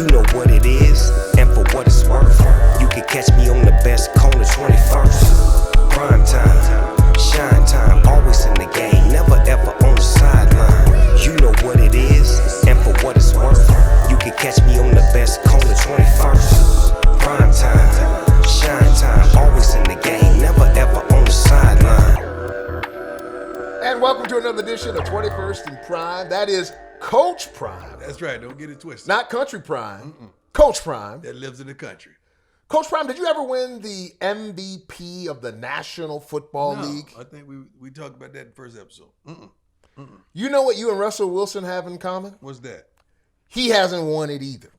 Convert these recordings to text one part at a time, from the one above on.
You know what it is, and for what it's worth. You can catch me on the best corner 21st. Prime time, shine time, always in the game, never ever on the sideline. You know what it is, and for what it's worth. You can catch me on the best corner 21st. Prime time, shine time, always in the game, never ever on the sideline. And welcome to another edition of 21st and Prime. That is Coach Prime. That's right. Don't get it twisted. Not Country Prime. Coach Prime. That lives in the country. Coach Prime, did you ever win the MVP of the National Football League? I think we talked about that in the first episode. You know what you and Russell Wilson have in common? What's that? He hasn't won it either.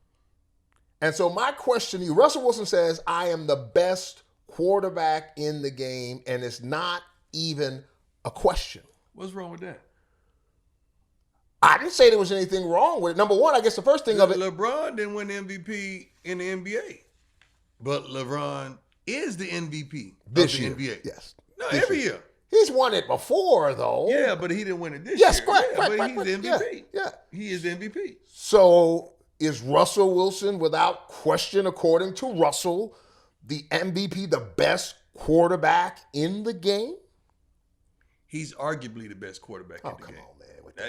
And so my question to you, Russell Wilson says, I am the best quarterback in the game, and it's not even a question. What's wrong with that? I didn't say there was anything wrong with it. Number one, I guess the first thing of it. LeBron didn't win the MVP in the NBA. But LeBron is the MVP This of the year. NBA. Yes. No, This every year. He's won it before, though. Yeah, but he didn't win it this Yes, year. right, Yeah, right, but right, he's right. the MVP. Yeah. He is the MVP. So is Russell Wilson, without question, according to Russell, the MVP, the best quarterback in the game? He's arguably the best quarterback in the game. Come on, man.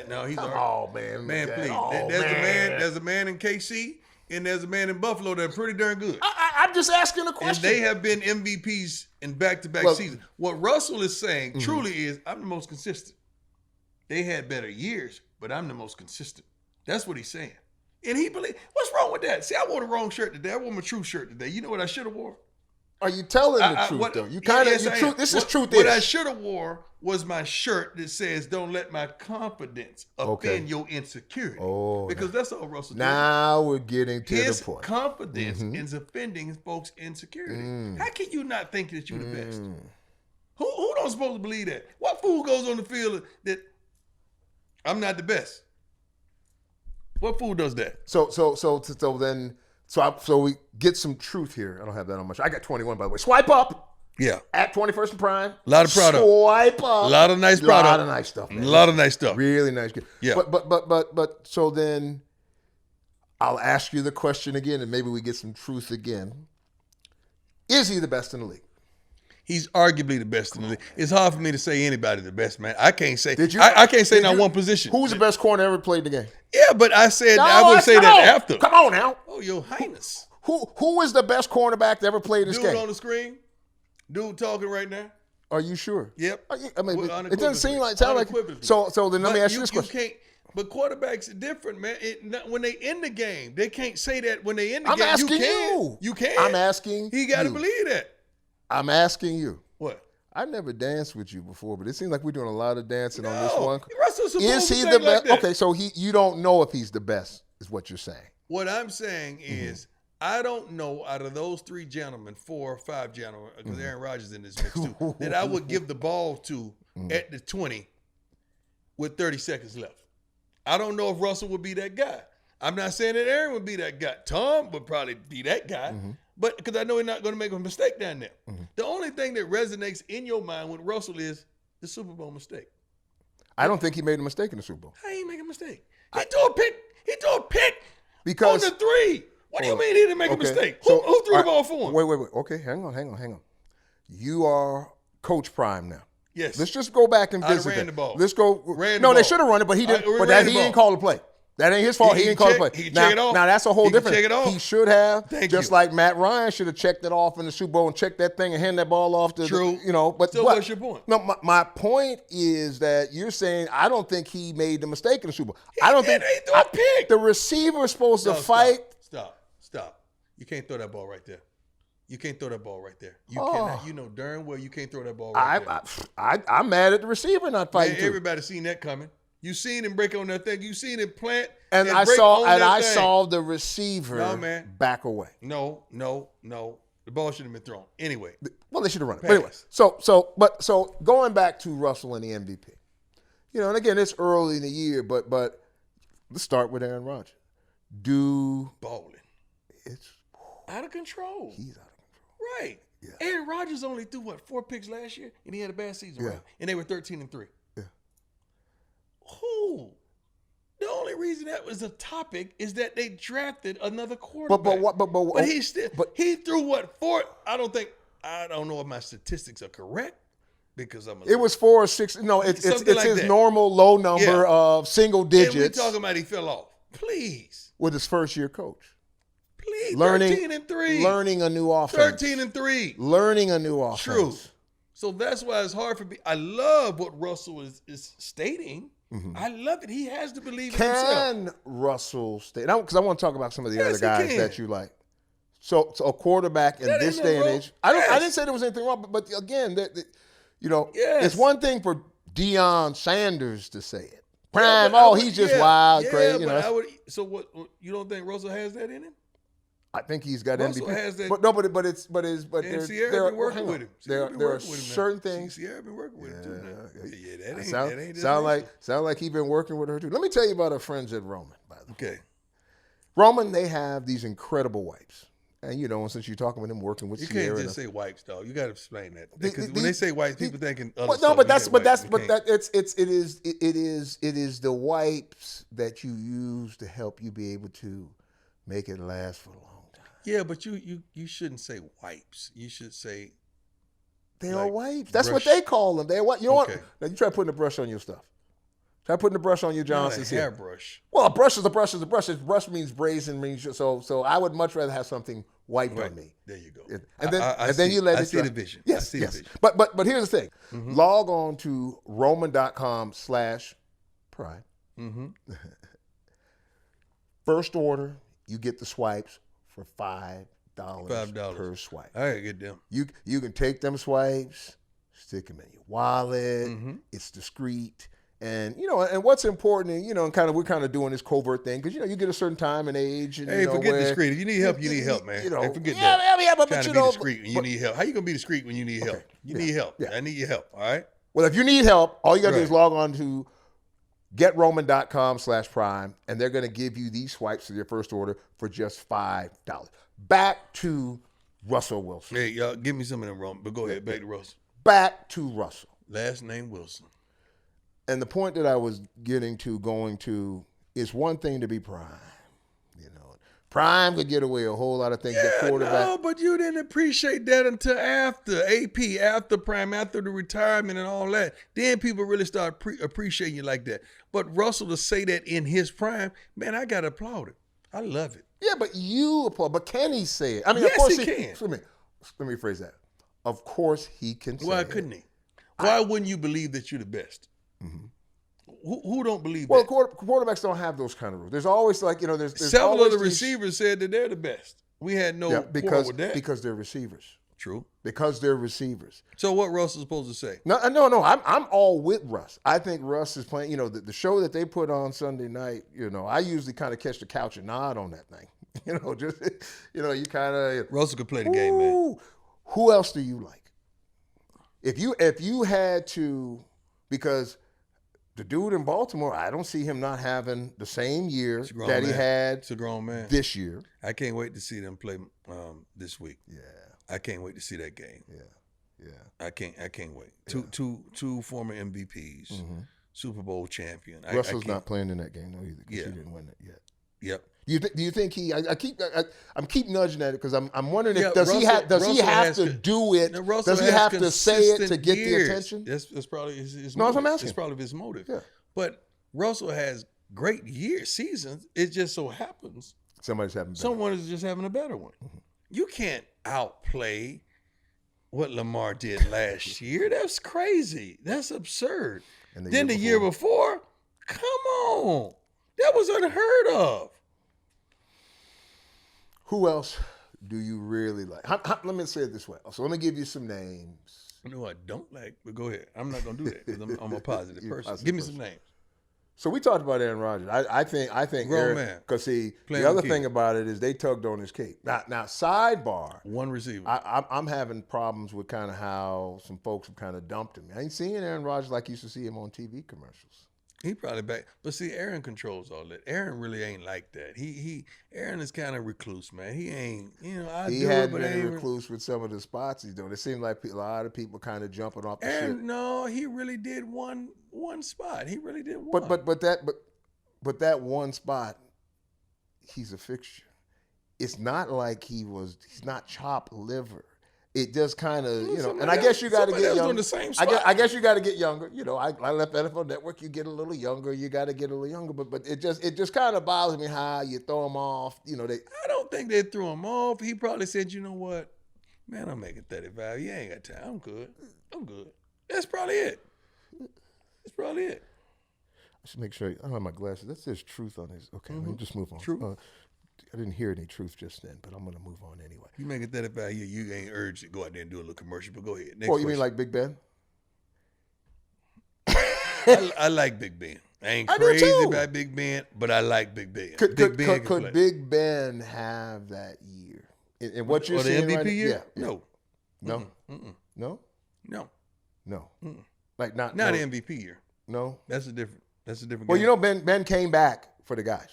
No, he's Come on, man. Man, please. Oh, There's a man in KC and there's a man in Buffalo that are pretty darn good. I'm just asking a question. And they have been MVPs in back-to-back seasons. What Russell is saying truly is, I'm the most consistent. They had better years, but I'm the most consistent. That's what he's saying. And he believes, what's wrong with that? See, I wore the wrong shirt today. I wore my true shirt today. You know what I should have wore? Are you telling the truth, though? You kind of, this is truth. What I should have wore was my shirt that says, don't let my confidence offend your insecurity. Oh, because that's all Russell does. Now we're getting to His the point. confidence is offending folks' insecurity. How can you not think that you're the best? Who don't supposed to believe that? What fool goes on the field that I'm not the best? What fool does that? So we get some truth here. I don't have that on my shirt. I got 21, by the way. Swipe up. Yeah. At 21st and Prime. A lot of product. Swipe up. A lot of nice product. A lot of nice stuff, man. A lot of nice stuff. Really nice. Yeah. But so then I'll ask you the question again, and maybe we get some truth again. Is he the best in the league? He's arguably the best in the league. It's hard for me to say anybody the best, man. I can't say. I can't say not one position. Who's the best corner ever played the game? Yeah, but I said I would say that after. Come on now. Oh, Your Highness. Who is the best cornerback to ever play this game? Dude on the screen. Dude talking right now. Are you sure? Yep. I mean, it doesn't seem like. Sound like. So then let me ask you this question. But quarterbacks are different, man. When they in the game, they can't say that when they in the I'm game. asking you. You can. I'm asking. He got to believe that. I'm asking you. What? I never danced with you before, but it seems like we're doing a lot of dancing on this one. Russell's Is he the best? Like okay, so you don't know if he's the best, is what you're saying. What I'm saying is, I don't know out of those three gentlemen, 4 or 5 gentlemen, because Aaron Rodgers in this mix too, that I would give the ball to at the 20 with 30 seconds left. I don't know if Russell would be that guy. I'm not saying that Aaron would be that guy. Tom would probably be that guy, but because I know he's not going to make a mistake down there. The only thing that resonates in your mind with Russell is the Super Bowl mistake. I don't think he made a mistake in the Super Bowl. How he make a mistake? He threw a pick. He threw a pick because on the 3. What do you mean he didn't make a mistake? So, who threw the ball for him? Wait. Okay, hang on. You are Coach Prime now. Yes. Let's just go back and visit. I ran the ball. Let's go. No, they should have run it, but he didn't. But he didn't call the play. That ain't his fault. He didn't call the play. He can check it off. Now that's a whole different. Check it off. He should have. Just like Matt Ryan should have checked it off in the Super Bowl and checked that thing and hand that ball off to. True. But still, what's your point? No, my point is that you're saying I don't think he made the mistake in the Super Bowl. I don't think he threw a pick. The receiver is supposed to fight. Stop. You can't throw that ball right there. You can't throw that ball right there. You cannot. You know darn well you can't throw that ball right there. I'm mad at the receiver not fighting. Man, everybody seen that coming. You seen him break on that thing. You seen him plant. And I saw the receiver back away. No. The ball shouldn't have been thrown. Anyway. Well, they should have run it. But anyway, so going back to Russell and the MVP. And again, it's early in the year, but let's start with Aaron Rodgers. Balling. It's out of control. He's out of control. Right. Yeah. Aaron Rodgers only threw 4 picks last year, and he had a bad season, right? And they were 13-3. Yeah. Who? The only reason that was a topic is that they drafted another quarterback. But he still he threw what, 4? I don't know if my statistics are correct because it was 4 or 6. No, it's like his that. normal low number of single digits. And we talking about he fell off. Please. With his first year coach. Please. Learning 13-3. Learning a new offense. 13-3. Learning a new offense. True. So that's why it's hard for me. I love what Russell is stating. Mm-hmm. I love it. He has to believe in himself. Can Russell state? Because I want to talk about some of the other guys that you like. So a quarterback in this day and age. I didn't say there was anything wrong, but again, it's one thing for Deion Sanders to say it. Prime, he's just wild, crazy. So what? You don't think Russell has that in him? I think he's got Russell MVP. Has that, Sierra been working with him. There are certain things. Sierra been working with him too. Now. Yeah, that ain't sound like he's been working with her too. Let me tell you about our friends at Roman. By the way, okay. Roman, they have these incredible wipes, and since you're talking with them, working with Sierra, you can't just say wipes, dog. You got to explain that because when they say wipes, people thinking other stuff. No, it is the wipes that you use to help you be able to make it last for long. Yeah, but you shouldn't say wipes. You should say they are wipes. That's what they call them. They're what you know what? Now you try putting a brush on your stuff. Try putting the brush on your Johnson's hair brush. Well, a brush is a brush is a brush. Brush means brazen means so I would much rather have something wiped on me. There you go. And then you let it. I see the vision. Yes. But here's the thing. Mm-hmm. Log on to Roman.com/prime. Mm-hmm. First order, you get the swipes for $5 per swipe. I gotta get them. You can take them swipes, stick them in your wallet. Mm-hmm. It's discreet, and and what's important, and kind of we're kind of doing this covert thing because you get a certain time and age. And, hey, forget discreet. If you need help, you need help, man. Hey, forget that. But trying to be discreet when you need help. How you gonna be discreet when you need help? You need help. Yeah. I need your help. All right. Well, if you need help, all you gotta do is log on to GetRoman.com/prime, and they're going to give you these swipes to your first order for just $5. Back to Russell Wilson. Hey, y'all, give me some of them, Roman. But go ahead, back to Russell. Back to Russell. Last name Wilson. And the point that I was going to, is one thing to be prime. Prime could get away a whole lot of things at quarterback. No, but you didn't appreciate that until after AP, after Prime, after the retirement and all that. Then people really start appreciating you like that. But Russell to say that in his prime, man, I got to applaud it. I love it. Yeah, but you applaud. But can he say it? I mean, yes, of course he can. Let me rephrase that. Of course he can say it. Why couldn't he? Why wouldn't you believe that you're the best? Mm-hmm. Who don't believe that? Well, quarterbacks don't have those kind of rules. There's always there's several of the receivers said that they're the best. We had no quarrel with that. Because they're receivers. True. Because they're receivers. So what Russ is supposed to say? No. I'm all with Russ. I think Russ is playing. The show that they put on Sunday night. I usually kind of catch the couch and nod on that thing. You kind of. Russell could play the game, man. Who else do you like? If you had to, because the dude in Baltimore, I don't see him not having the same year that he had it's a grown man. This year. I can't wait to see them play this week. Yeah. I can't wait to see that game. Yeah. I can't wait. Yeah. Two former MVPs, mm-hmm. Super Bowl champion. Russell's not playing in that game though either because he didn't win it yet. Yep. Do you think he? I keep nudging at it because I'm wondering if does he have to do it? Does he have to say it to get the attention? That's probably his no, I'm asking. It's probably his motive. Yeah. But Russell has great seasons. It just so happens someone is just having a better one. Mm-hmm. You can't outplay what Lamar did last year. That's crazy. That's absurd. And then the year before, come on, that was unheard of. Who else do you really like? Let me say it this way. So let me give you some names. No, I don't like, but go ahead. I'm not going to do that because I'm a positive person. Give me some names. So we talked about Aaron Rodgers. I think grown Aaron, man. Because the other thing about it is they tugged on his cape. Now sidebar. One receiver. I'm having problems with kind of how some folks have kind of dumped him. I ain't seeing Aaron Rodgers like you used to see him on TV commercials. He probably back, but see, Aaron controls all that. Aaron really ain't like that. Aaron is kind of recluse, man. He ain't, he had been recluse with some of the spots he's doing. It seemed like a lot of people kind of jumping off the ship. No, he really did one spot. He really did one. But that one spot, he's a fixture. It's not like he's not chopped liver. It just kind of, and I guess you got to get younger. The same spot. I guess you got to get younger. I left NFL Network. You get a little younger. You got to get a little younger. But it just kind of bothers me how you throw him off. I don't think they threw him off. He probably said, you know what, man, I'm making 35. You ain't got time. I'm good. That's probably it. I should make sure I don't have my glasses. That says truth on his. Okay, let me just move on. Truth. I didn't hear any truth just then, but I'm going to move on anyway. You make it 35 here, you ain't urged to go out there and do a little commercial, but go ahead. Next you question. mean like Big Ben? I like Big Ben. I ain't crazy about Big Ben, but I likeIg Ben. Could Big Ben can could play. Big Ben have that year? And what you're the seeing MVP right year? Yeah. No. No? Mm-mm. No? No. No. Mm-mm. Like not the MVP year. No? That's a different Well, game. Ben came back for the guys.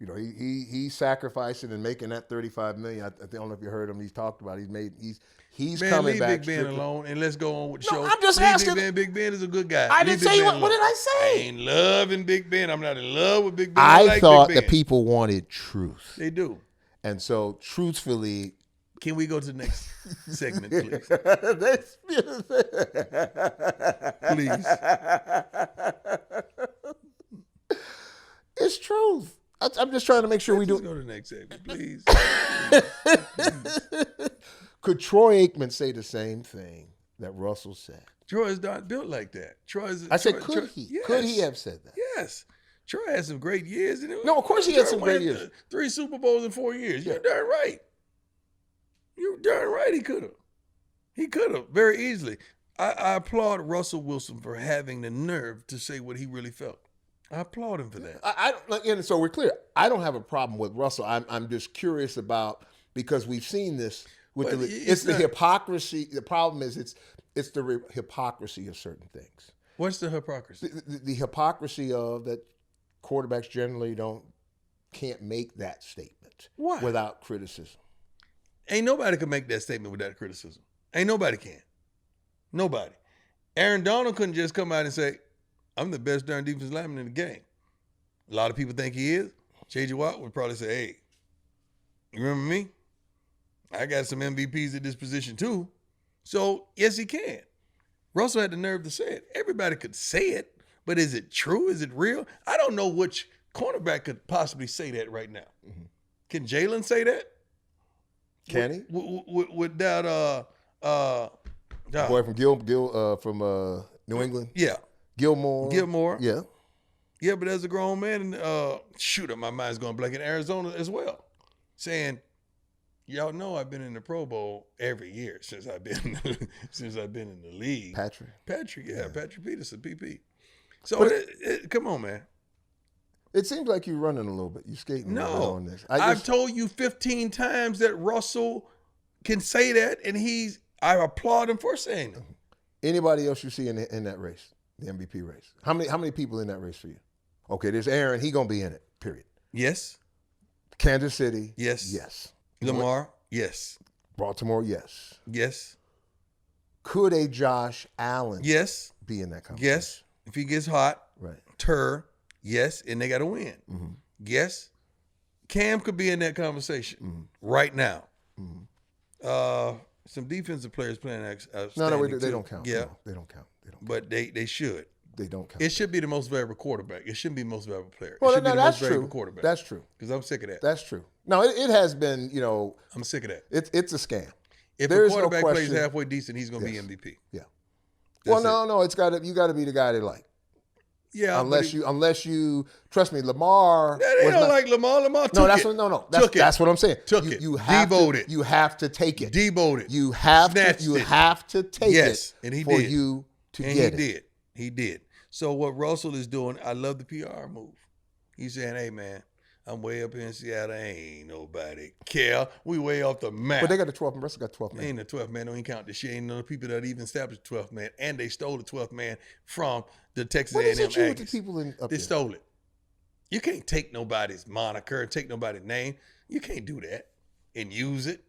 He sacrificing and making that $35 million. I don't know if you heard him. He's talked about it. He's Man, coming leave back. Big Ben alone and let's go on with the show. I'm just leave asking. Big Ben is a good guy. I Leave didn't Big say Ben what alone. did I say? I ain't loving Big Ben. I'm not in love with Big Ben. I like thought Big Ben. the people wanted truth. They do. And so, truthfully, Can we go to the next segment, please? Please. It's truth. I'm just trying to make sure we do. Let's go to the next segment, please. Could Troy Aikman say the same thing that Russell said? Troy is not built like that. I said, could he? Yes. Could he have said that? Yes. Troy had some great years. No, of course he had some Troy great won years. 3 Super Bowls in 4 years. Yeah. You're darn right. You're darn right he could have. He could have very easily. I applaud Russell Wilson for having the nerve to say what he really felt. I applaud him for that. And so we're clear. I don't have a problem with Russell. I'm just curious about, because we've seen this with the hypocrisy. The problem is it's the hypocrisy of certain things. What's the hypocrisy? The hypocrisy of that quarterbacks generally can't make that statement. Why? Without criticism. Ain't nobody can make that statement without criticism. Ain't nobody can. Nobody. Aaron Donald couldn't just come out and say, I'm the best darn defensive lineman in the game. A lot of people think he is. J.J. Watt would probably say, hey, you remember me? I got some MVPs at this position too. So, yes, he can. Russell had the nerve to say it. Everybody could say it, but is it true? Is it real? I don't know which cornerback could possibly say that right now. Mm-hmm. Can Jalen say that? Can he? With that boy from from New England? Yeah. Gilmore. Yeah. Yeah, but as a grown man, and my mind's going blank in Arizona as well, saying, y'all know I've been in the Pro Bowl every year since I've been in the league. Patrick, yeah. Patrick Peterson, PP. So come on, man. It seems like you're running a little bit. You're skating a little bit on this. I've told you 15 times that Russell can say that, and I applaud him for saying it. Anybody else you see in that race, the MVP race? How many people in that race for you? Okay, there's Aaron. He gonna be in it. Period. Yes. Kansas City. Yes. Yes. Lamar. Yes. Baltimore. Yes. Yes. Could a Josh Allen? Yes. Be in that conversation? Yes. If he gets hot. Right. Yes, and they got to win. Mm-hmm. Yes. Cam could be in that conversation right now. Mm-hmm. Some defensive players playing No, they don't count. Yeah. No, they don't count. But they should. They don't count. It should be the most valuable quarterback. It shouldn't be the most valuable player. Well, it should be the that's most valuable true. Quarterback. That's true. Because I'm sick of that. That's true. No, it has been, I'm sick of that. It's a scam. If there a quarterback no plays halfway decent, he's going to be MVP. Yeah. That's no, you got to be the guy they like. Yeah. Unless you trust me, Lamar. They don't like Lamar. Lamar took it. That's what I'm saying. Took it. You have Devoted. You have to take it. Devoted. You have Snatched to. You it. have to take yes, it. And he for did. you to and get he it. did. He did. So what Russell is doing, I love the PR move. He's saying, "Hey man, I'm way up here in Seattle. Ain't nobody care. We way off the map." But they got the 12th man. Russell got 12th man. Ain't the 12th man. Don't even count the shit. Ain't no people that even established the 12th man, and they stole the 12th man from the Texas A&M What is it you Aggies. with the people up They there? stole it. You can't take nobody's moniker and take nobody's name. You can't do that and use it.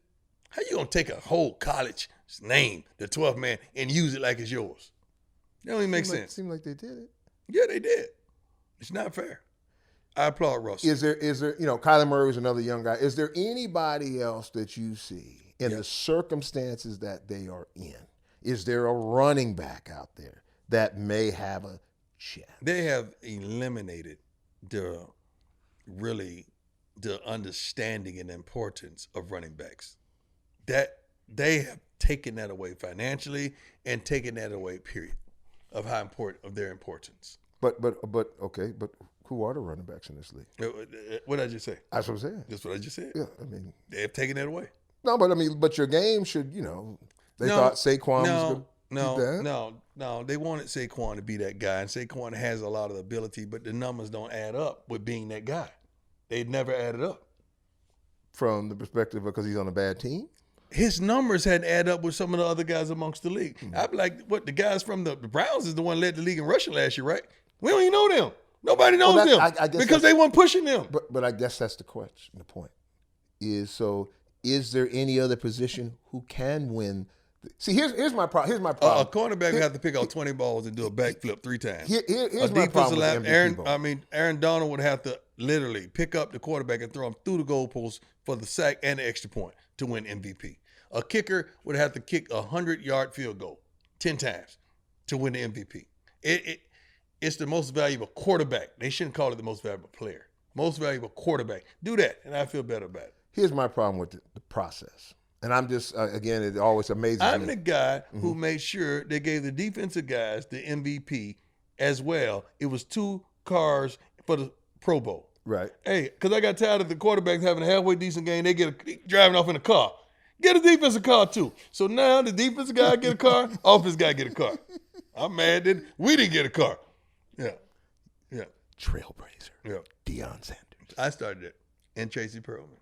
How you gonna take a whole college's name, the 12th man, and use it like it's yours? That don't even make sense. Seemed like they did it. Yeah, they did. It's not fair. I applaud Russell. Is there, Kyler Murray is another young guy. Is there anybody else that you see in the circumstances that they are in? Is there a running back out there that may have a chance? They have eliminated the understanding and importance of running backs. That they have taken that away financially and taken that away, period, of how important of their importance. But who are the running backs in this league? What did I just say? That's what I'm saying. That's what I just said. Yeah, I mean, they have taken that away. No, but your game should, they thought Saquon was going to do that. No, they wanted Saquon to be that guy, and Saquon has a lot of ability, but the numbers don't add up with being that guy. They'd never added up. From the perspective of because he's on a bad team? His numbers hadn't add up with some of the other guys amongst the league. I'd be like, what, the guys from the Browns is the one led the league in rushing last year, right? We don't even know them. Nobody knows them I guess because they weren't pushing them. But I guess that's the question. The point is there any other position who can win? See, here's my problem. A cornerback would have to pick out 20 balls and do a backflip 3 times. Here's my problem with MVP Aaron Donald would have to literally pick up the quarterback and throw him through the goalpost for the sack and the extra point to win MVP. A kicker would have to kick a 100-yard field goal 10 times to win the MVP. It's the most valuable quarterback. They shouldn't call it the most valuable player. Most valuable quarterback. Do that, and I feel better about it. Here's my problem with the process. And I'm just, again, it always amazes me. I'm the guy who made sure they gave the defensive guys the MVP as well. It was 2 cars for the Pro Bowl. Right. Hey, because I got tired of the quarterbacks having a halfway decent game. They driving off in a car. Get a defensive car, too. So now the defensive guy get a car, offensive guy get a car. I'm mad that we didn't get a car. Yeah. Trailblazer. Yeah. Deion Sanders. I started it. And Tracy Perlman.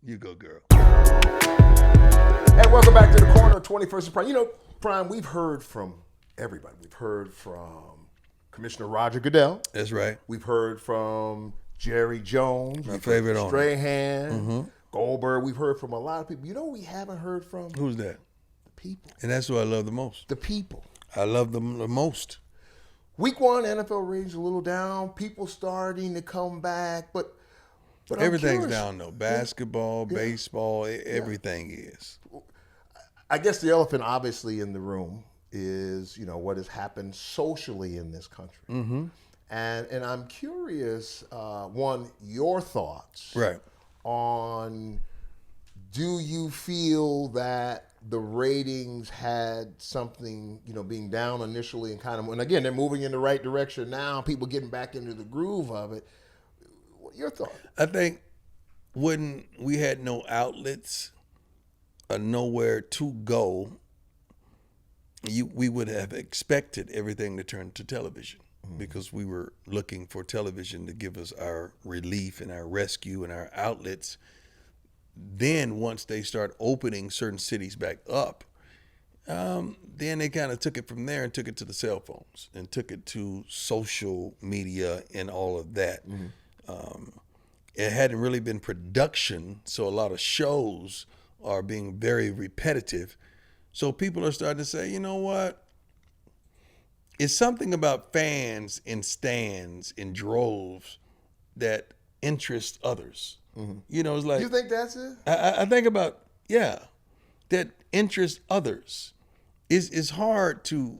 You go, girl. And welcome back to the corner of 21st Prime. Prime, we've heard from everybody. We've heard from Commissioner Roger Goodell. That's right. We've heard from Jerry Jones. My favorite owner. Strahan, Goldberg. We've heard from a lot of people. You know who we haven't heard from? Who's that? The people. And that's who I love the most. The people. I love them the most. Week 1, NFL ratings a little down. People starting to come back, but everything's down though. Basketball, baseball, everything is. I guess the elephant obviously in the room is, what has happened socially in this country. Mm-hmm. And I'm curious, one, your thoughts on, do you feel that the ratings had something, being down initially and again, they're moving in the right direction now, people getting back into the groove of it. What are your thoughts? I think when we had no outlets or nowhere to go, we would have expected everything to turn to television because we were looking for television to give us our relief and our rescue and our outlets. Then once they start opening certain cities back up, then they kind of took it from there and took it to the cell phones and took it to social media and all of that. It hadn't really been production, so a lot of shows are being very repetitive. So people are starting to say, you know what? It's something about fans in stands in droves that interest others. It's like, you think that's it? I think about, that interests others. It's hard to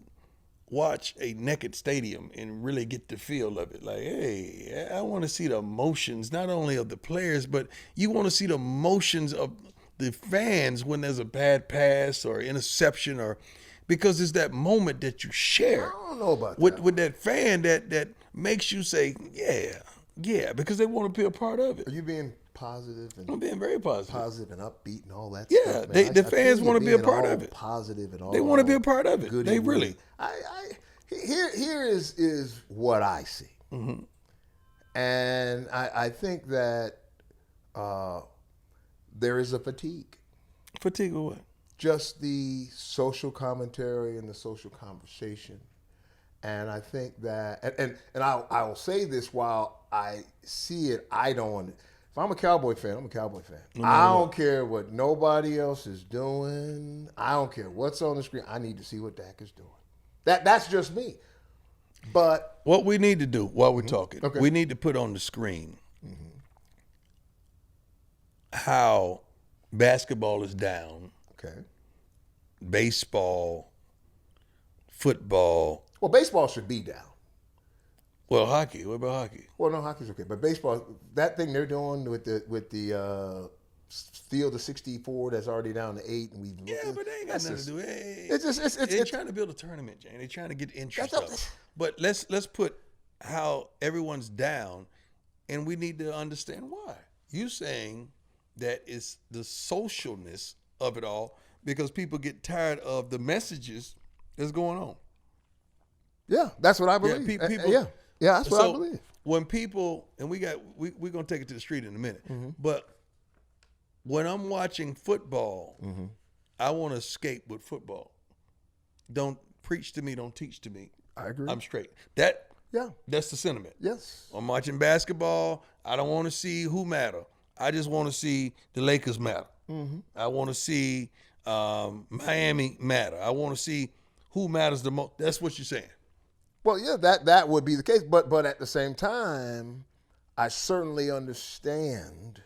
watch a naked stadium and really get the feel of it. Like, hey, I want to see the emotions, not only of the players, but you want to see the emotions of the fans when there's a bad pass or interception, or because it's that moment that you share. I don't know about with that fan that makes you say, yeah, because they want to be a part of it. Are you being positive? I'm being very positive. Positive and upbeat and all that stuff. Yeah, the fans want to be a part of it. Positive and all. They want to be a part of it. They really. Here is what I see. And I think that there is a fatigue. Fatigue of what? Just the social commentary and the social conversation. And I think that, and I'll say this while I see it, I don't. If I'm a Cowboy fan, I'm a Cowboy fan. I don't care what nobody else is doing. I don't care what's on the screen. I need to see what Dak is doing. That's just me. But What we need to do while we're talking, Okay. we need to put on the screen how basketball is down, Okay. baseball, football. Well, baseball should be down. Well, hockey. What about hockey? Well, no, hockey's okay, but baseball, that thing they're doing with the field of 64 that's already down to 8, and Yeah, but they ain't got nothing to do. They're trying to build a tournament, Jane. They're trying to get interest That's- up. But let's put how everyone's down, and we need to understand why. You saying that it's the socialness of it all because people get tired of the messages that's going on. Yeah, that's what I believe. people- yeah, that's what I believe. When people, and we're going to take it to the street in a minute, but when I'm watching football, I want to escape with football. Don't preach to me, don't teach to me. I agree. I'm straight. Yeah. That's the sentiment. Yes. I'm watching basketball. I don't want to see who matter. I just want to see the Lakers matter. I want to see Miami matter. I want to see who matters the most. That's what you're saying. Well, yeah, that would be the case, but at the same time, I certainly understand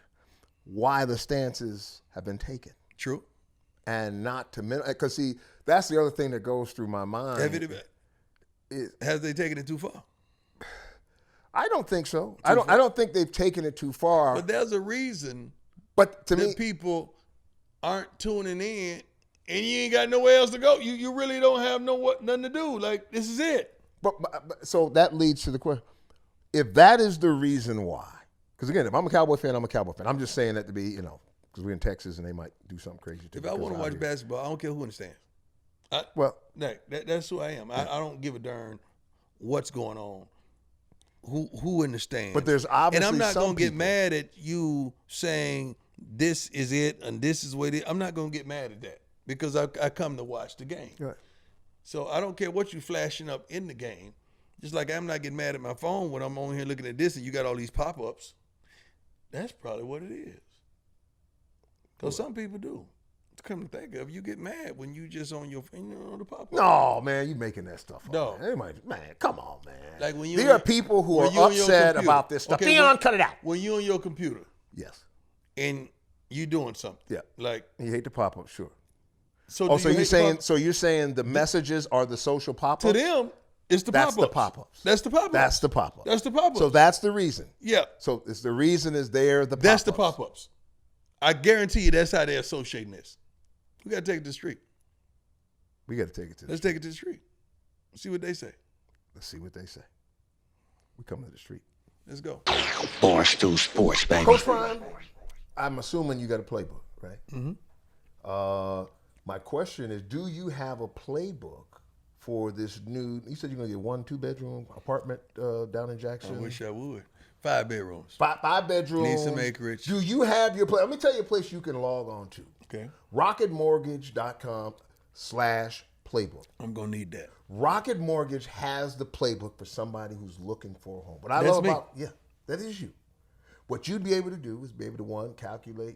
why the stances have been taken, True. and not to because see, that's the other thing that goes through my mind. Has they taken it too far? I don't think so. I don't think they've taken it too far. But there's a reason But to that me, people aren't tuning in, and you ain't got nowhere else to go. You really don't have nothing to do. Like, this is it. but so that leads to the question: if that is the reason why, because again, if I'm a Cowboy fan, I'm a Cowboy fan. I'm just saying that to be, because we're in Texas and they might do something crazy. If I want to watch basketball, I don't care who understands. That's who I am. I don't give a darn what's going on. Who understands? But there's obviously and I'm not some gonna get people- mad at you saying this is it and this is what it is. I'm not gonna get mad at that because I come to watch the game. Right. So I don't care what you flashing up in the game. Just like I'm not getting mad at my phone when I'm on here looking at this and you got all these pop-ups. That's probably what it is. Because some people do. To come to think of, you get mad when you just on your the pop-up. No, man, you making that stuff up. No. Man, come on, man. Like when you there are people who are when you on your upset computer. about this stuff. Okay, Deion, cut it out. When you on your computer Yes. and you doing something. Yeah. Like You hate the pop-up, sure. so. Oh, do so you you're hate saying pop- you're saying the messages are the social pop-ups? to them it's the That's pop-ups. the pop-ups. That's the pop-ups. That's the pop-ups. That's the pop-ups. So that's the reason. Yeah. So it's the reason is there the pop-ups. That's the pop-ups. I guarantee you that's how they're associating this. We got to take it to the street. We got to take it to the Let's street. take it to the street. See what they say. Let's see what they say. We coming to the street. Let's go. Barstool Sports, baby. Coach Prime, I'm assuming you got a playbook, right? Mm-hmm. My question is, do you have a playbook for this new, you said you're going to get 1 2-bedroom apartment down in Jackson? I wish I would. 5 bedrooms. Five bedrooms. Need some acreage. Do you have your place? Let me tell you a place you can log on to. Okay. RocketMortgage.com/playbook. I'm going to need that. Rocket Mortgage has the playbook for somebody who's looking for a home. What I That's love me. that is you. What you'd be able to do is be able to, one, calculate,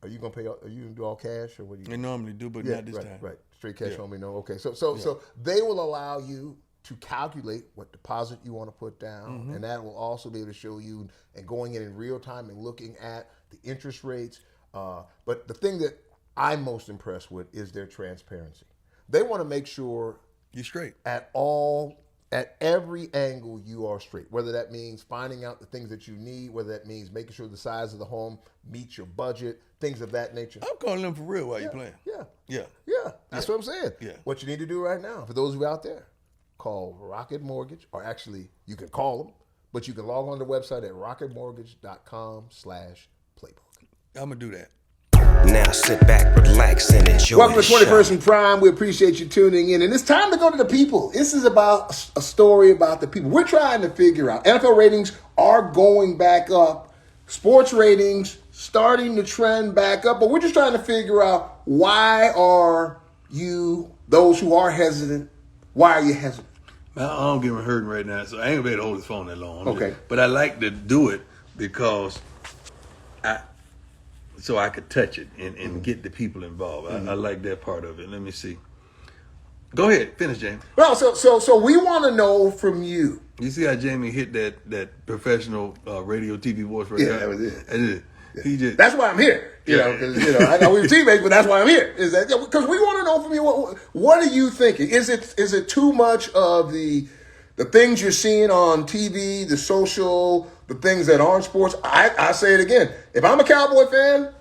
are you going to pay, are you going to do all cash or what do you They normally do, but not this time. Right. Straight cash only, no. Okay. So they will allow you to calculate what deposit you want to put down, and that will also be able to show you and going in real time and looking at the interest rates. But the thing that I'm most impressed with is their transparency. They want to make sure You're straight. at every angle you are straight, whether that means finding out the things that you need, whether that means making sure the size of the home meets your budget, things of that nature. I'm calling them for real while you're playing. Yeah. Yeah. Yeah, that's what I'm saying. Yeah. What you need to do right now, for those of you out there, call Rocket Mortgage, or actually you can call them, but you can log on to the website at rocketmortgage.com/playbook. I'm going to do that. Now sit back, relax, and enjoy Welcome the to 21st show. and Prime. We appreciate you tuning in. And it's time to go to the people. This is about a story about the people. We're trying to figure out. NFL ratings are going back up. Sports ratings starting to trend back up. But we're just trying to figure out, why are you, those who are hesitant, why are you hesitant? I'm getting hurting right now, so I ain't gonna be able to hold this phone that long. Okay. But I like to do it because so I could touch it and get the people involved. I like that part of it. Let me see. Go ahead, finish, Jamie. Well, so we want to know from you. You see how Jamie hit that professional radio TV voice right Yeah, that was it. That is. He just, that's why I'm here. You know, because I know we were teammates, but that's why I'm here. Is that because we want to know from you what are you thinking? Is it too much of the things you're seeing on TV, the social, the things that aren't sports? I say it again. If I'm a Cowboy fan,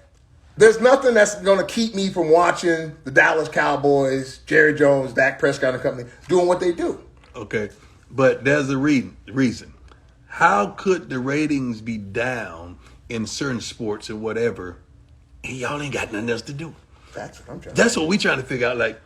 there's nothing that's going to keep me from watching the Dallas Cowboys, Jerry Jones, Dak Prescott and company doing what they do. Okay, but there's a reason. How could the ratings be down in certain sports or whatever, and y'all ain't got nothing else to do? That's what I'm trying. That's what we trying to figure out. Like,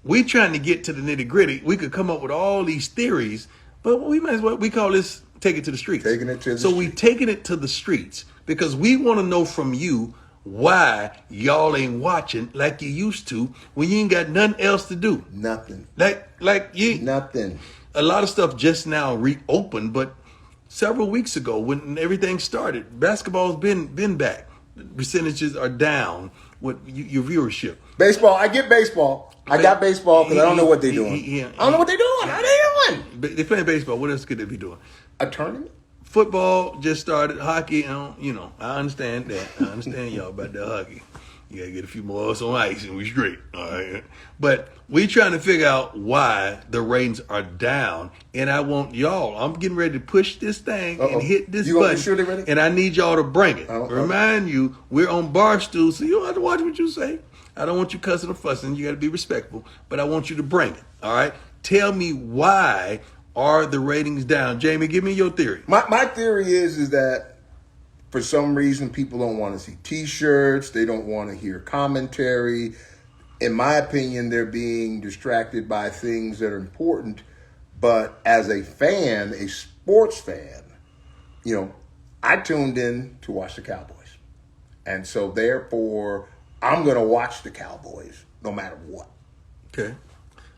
we trying to get to the nitty gritty. We could come up with all these theories, but we might as well, we call this take it to the streets. Taking it to the So we taking it to the streets because we want to know from you why y'all ain't watching like you used to when you ain't got nothing else to do. Nothing. Like you. Nothing. A lot of stuff just now reopened, but several weeks ago when everything started, basketball's been back. Percentages are down with your viewership. Baseball, I get baseball. I got baseball because I don't know what they're doing. I don't know what they're doing. How they doing? They're playing baseball. What else could they be doing? A tournament? Football just started. Hockey, I understand that. I understand y'all about the hockey. You gotta get a few more on ice and we straight. All right. But we trying to figure out why the ratings are down. And I want y'all, I'm getting ready to push this thing and hit this button. Sure they're ready? And I need y'all to bring it. Remind you, we're on Barstool, so you don't have to watch what you say. I don't want you cussing or fussing. You got to be respectful. But I want you to bring it. All right? Tell me why are the ratings down? Jamie, give me your theory. My theory is that for some reason people don't want to see T-shirts. They don't want to hear commentary. In my opinion, they're being distracted by things that are important. But as a fan, a sports fan, I tuned in to watch the Cowboys. And so therefore, I'm going to watch the Cowboys no matter what. Okay.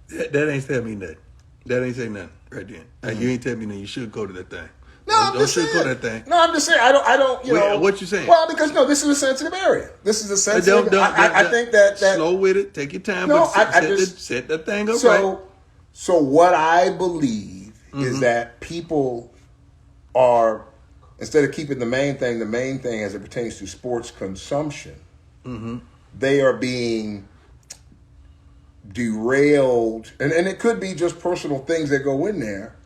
That ain't telling me nothing. That ain't saying nothing right then. Mm-hmm. You ain't telling me nothing. You should go to that thing. No, I'm just saying. That thing. No, I'm just saying. I don't. What you saying? Well, because this is a sensitive area. This is a sensitive. I think that slow with it. Take your time. No, set that thing up right. So what I believe is that people are, instead of keeping the main thing as it pertains to sports consumption, they are being derailed, and it could be just personal things that go in there.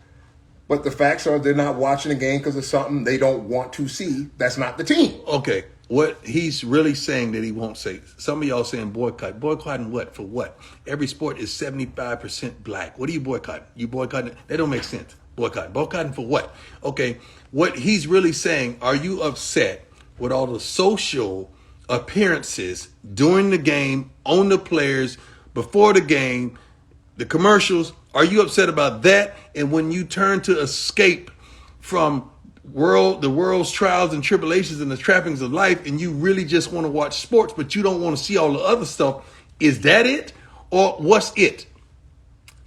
But the facts are they're not watching the game because of something they don't want to see. That's not the team. Okay. What he's really saying that he won't say. Some of y'all saying boycott. Boycotting what? For what? Every sport is 75% black. What are you boycotting? You boycotting? That don't make sense. Boycotting for what? Okay. What he's really saying, are you upset with all the social appearances during the game, on the players, before the game, the commercials? Are you upset about that? And when you turn to escape from the world's trials and tribulations and the trappings of life, and you really just want to watch sports, but you don't want to see all the other stuff, is that it? Or what's it?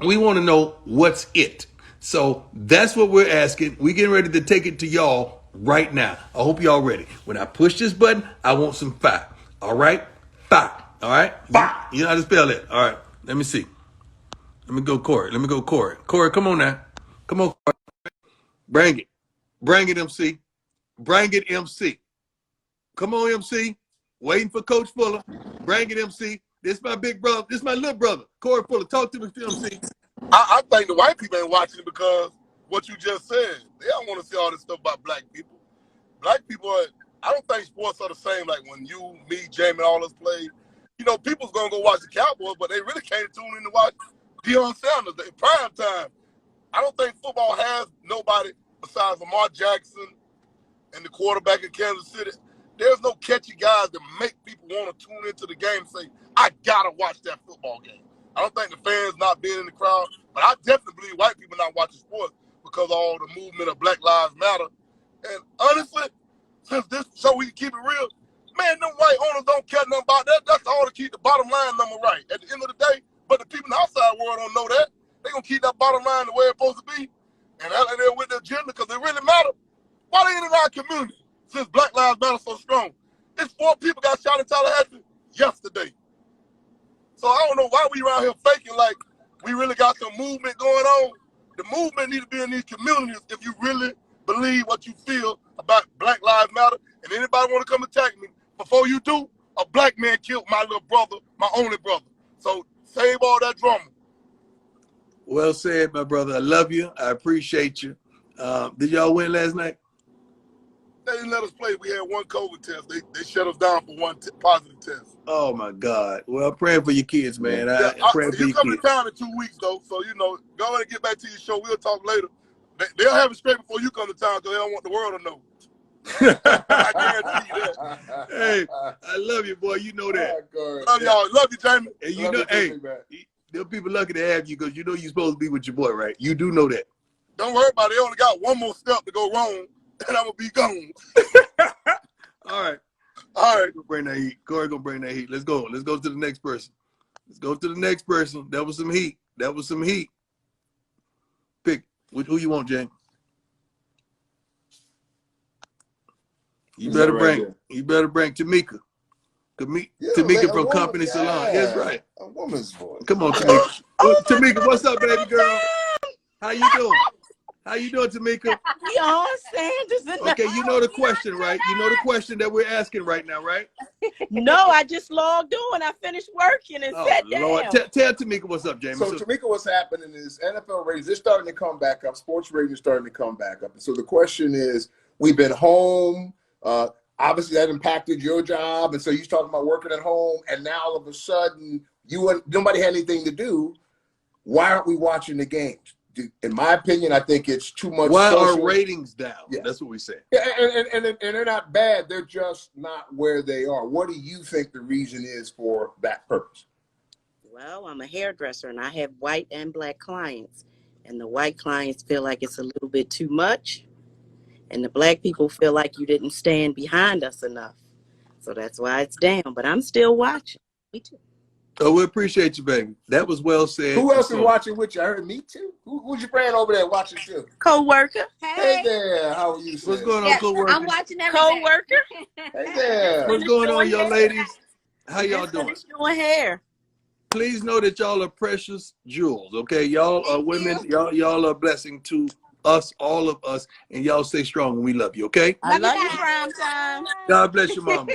We want to know what's it. So that's what we're asking. We're getting ready to take it to y'all right now. I hope y'all ready. When I push this button, I want some fire. All right? Fire. All right? Fire. You know how to spell it. All right. Let me see. Let me go, Corey. Corey, come on now. Come on, Corey. Bring it. Bring it, MC. Bring it, MC. Come on, MC. Waiting for Coach Fuller. Bring it, MC. This my big brother. This my little brother. Corey Fuller, talk to me, MC. I think the white people ain't watching it because what you just said. They don't want to see all this stuff about black people. Black people I don't think sports are the same like when you, me, Jamie, all us played. People's going to go watch the Cowboys, but they really can't tune in to watch Deion Sanders in prime time. I don't think football has nobody besides Lamar Jackson and the quarterback in Kansas City. There's no catchy guys that make people want to tune into the game and say, I got to watch that football game. I don't think the fans not being in the crowd, but I definitely believe white people not watching sports because of all the movement of Black Lives Matter. And honestly, since this, so we can keep it real, man, them white owners don't care nothing about that. That's all to keep the bottom line number right. At the end of the day, but the people in the outside world don't know that. They're going to keep that bottom line the way it's supposed to be. And they're with the agenda because it really matters. Why they in our community since Black Lives Matter so strong? It's 4 people got shot in Tallahassee yesterday. So I don't know why we around here faking like we really got some movement going on. The movement need to be in these communities if you really believe what you feel about Black Lives Matter. And anybody want to come attack me, before you do, a black man killed my little brother, my only brother. So save all that drama. Well said, my brother. I love you. I appreciate you. Did y'all win last night? They didn't let us play. We had one COVID test. They shut us down for one positive test. Oh, my God. Well, I'm praying for your kids, man. Yeah, I'm praying for you your come kids. to town in 2 weeks, though. So, go ahead and get back to your show. We'll talk later. They'll have it straight before you come to town because they don't want the world to know. I guarantee you that. Hey, I love you, boy. You know that. Love y'all. Love you, Jamie. And you know, hey, them people lucky to have you because you know you're supposed to be with your boy, right? You do know that. Don't worry about it. They only got one more step to go wrong, and I'm going to be gone. All right. All right. Bring that heat. Corey gonna bring that heat. Let's go. Let's go to the next person. Let's go to the next person. That was some heat. That was some heat. Pick. Who you want, James? You better bring Tamika. Tamika from Company Salon. That's right. A woman's voice. Come on, Tamika. Tamika, what's up, baby girl? How you doing? How you doing, Tamika? Y'all Sanders. Okay, you know the question, right? You know the question that we're asking right now, right? No, I just logged on. I finished working and sat down. Lord. Tell Tamika what's up, James. So, Tamika, what's happening is NFL ratings, they're starting to come back up. Sports ratings are starting to come back up. And so the question is, we've been home. Obviously, that impacted your job. And so you're talking about working at home. And now all of a sudden, nobody had anything to do. Why aren't we watching the games? In my opinion, I think it's too much. Why are ratings down? Yeah. That's what we say. Yeah, and they're not bad. They're just not where they are. What do you think the reason is for that purpose? Well, I'm a hairdresser, and I have white and black clients. And the white clients feel like it's a little bit too much. And the black people feel like you didn't stand behind us enough. So that's why it's down. But I'm still watching. Me too. Oh, we appreciate you, baby. That was well said. Who else is watching with you? I heard Me Too. Who's your friend over there watching too? Co-worker. Hey there. How are you, sis? What's going on, co-worker? I'm watching everything. Co-worker. Hey there. What's going on, y'all ladies? How y'all doing? Doing hair. Please know that y'all are precious jewels, okay? Y'all are women. Y'all are a blessing to us, all of us, and y'all stay strong and we love you, okay? I love you, prime time. God bless you, mama.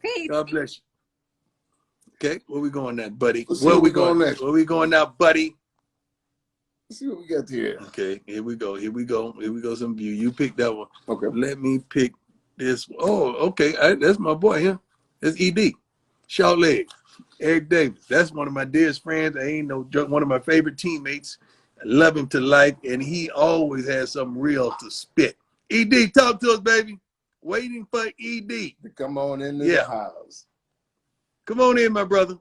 Peace. God bless you. Okay, where we going now, buddy? Where we going next? Where we going now, buddy? Let's see what we got here. Okay, here we go. Here we go. Here we go. Some view. You pick that one. Okay. Let me pick this. Oh, okay. That's my boy here. That's ED. Short leg. Eric Davis. That's one of my dearest friends. I ain't no joke. One of my favorite teammates. I love him to life, and he always has something real to spit. ED, talk to us, baby. Waiting for ED to come on into the house. Come on in, my brother.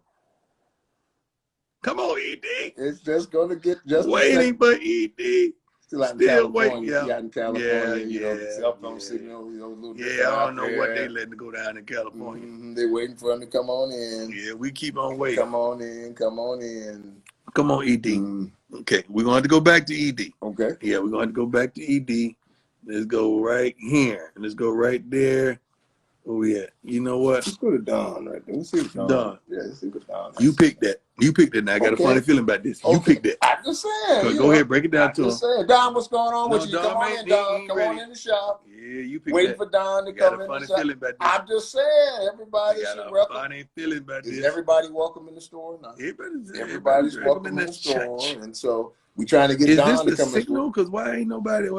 Come on, ED. It's just going to get just waiting for ED. Still waiting. Yeah. Out in California, Yeah, the cell phone signal, Yeah, I don't know what they letting go down in California. Mm-hmm. They're waiting for him to come on in. Yeah, we keep on waiting. Come on in. Come on in. Come on, ED. Okay, we're going to go back to ED. Okay. Yeah, we're going to go back to ED. Let's go right here. Let's go right there. Where we at? You know what? Let's go to Don right there. Let's see Don. Yeah, let's see what Don. You picked that. You picked it. Now I got a funny feeling about this. You picked that. I'm just saying. Go ahead, break it down to him. Saying. Don, what's going on with you? Come on in, Don. Come on in the shop. Yeah, you picked waiting that. for Don to got come a in funny the shop. feeling about this. I'm just saying. Everybody should welcome. Funny feeling about this. Is everybody welcome in the store? No. Everybody's welcome in the store. And so we trying to get Don to come in the store. Is this the signal? Because why ain't nobody...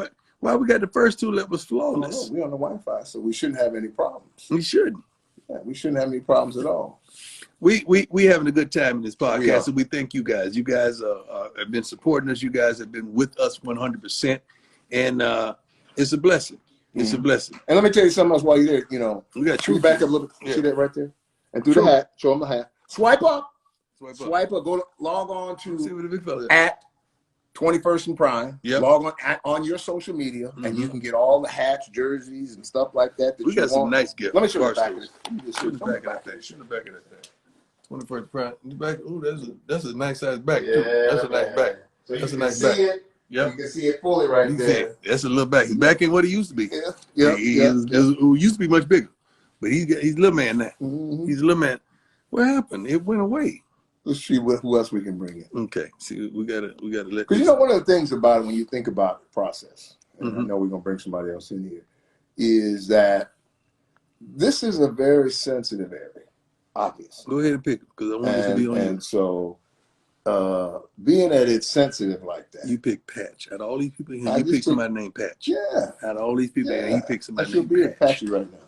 Why we got the first two that was flawless? We on the Wi-Fi, so we shouldn't have any problems. We shouldn't. Yeah, we shouldn't have any problems at all. We having a good time in this podcast, and we thank you guys. You guys have been supporting us. You guys have been with us 100%, and it's a blessing. It's a blessing. And let me tell you something else while you're there. We got true back up a little. See that right there? And through the hat, show them the hat. Swipe up. Swipe up. Go log on to at 21st and Prime. Yep. Log on your social media, and you can get all the hats, jerseys, and stuff like that. We got some nice gifts. Let me show you the back of this. Show the back of that thing. Show the back of that thing. 21st Prime. The back. Ooh, that's a nice size back too. That's a nice back. So that's a nice back. Yeah. You can see it fully right there. That's a little back. He's back in what he used to be. Yeah. He used to be much bigger, but he's a little man now. He's a little man. What happened? It went away. Let's see who else we can bring in. Okay. See, we gotta let. Because one of the things about it when you think about the process, and I know we're gonna bring somebody else in here, is that this is a very sensitive area, obviously. Go ahead and pick because I want this to be on you. And so, being that it's sensitive like that, you pick Patch. Out of all these people here, you pick somebody named Patch. Yeah. Out of all these people here, you pick somebody named Patch. Patchy right now.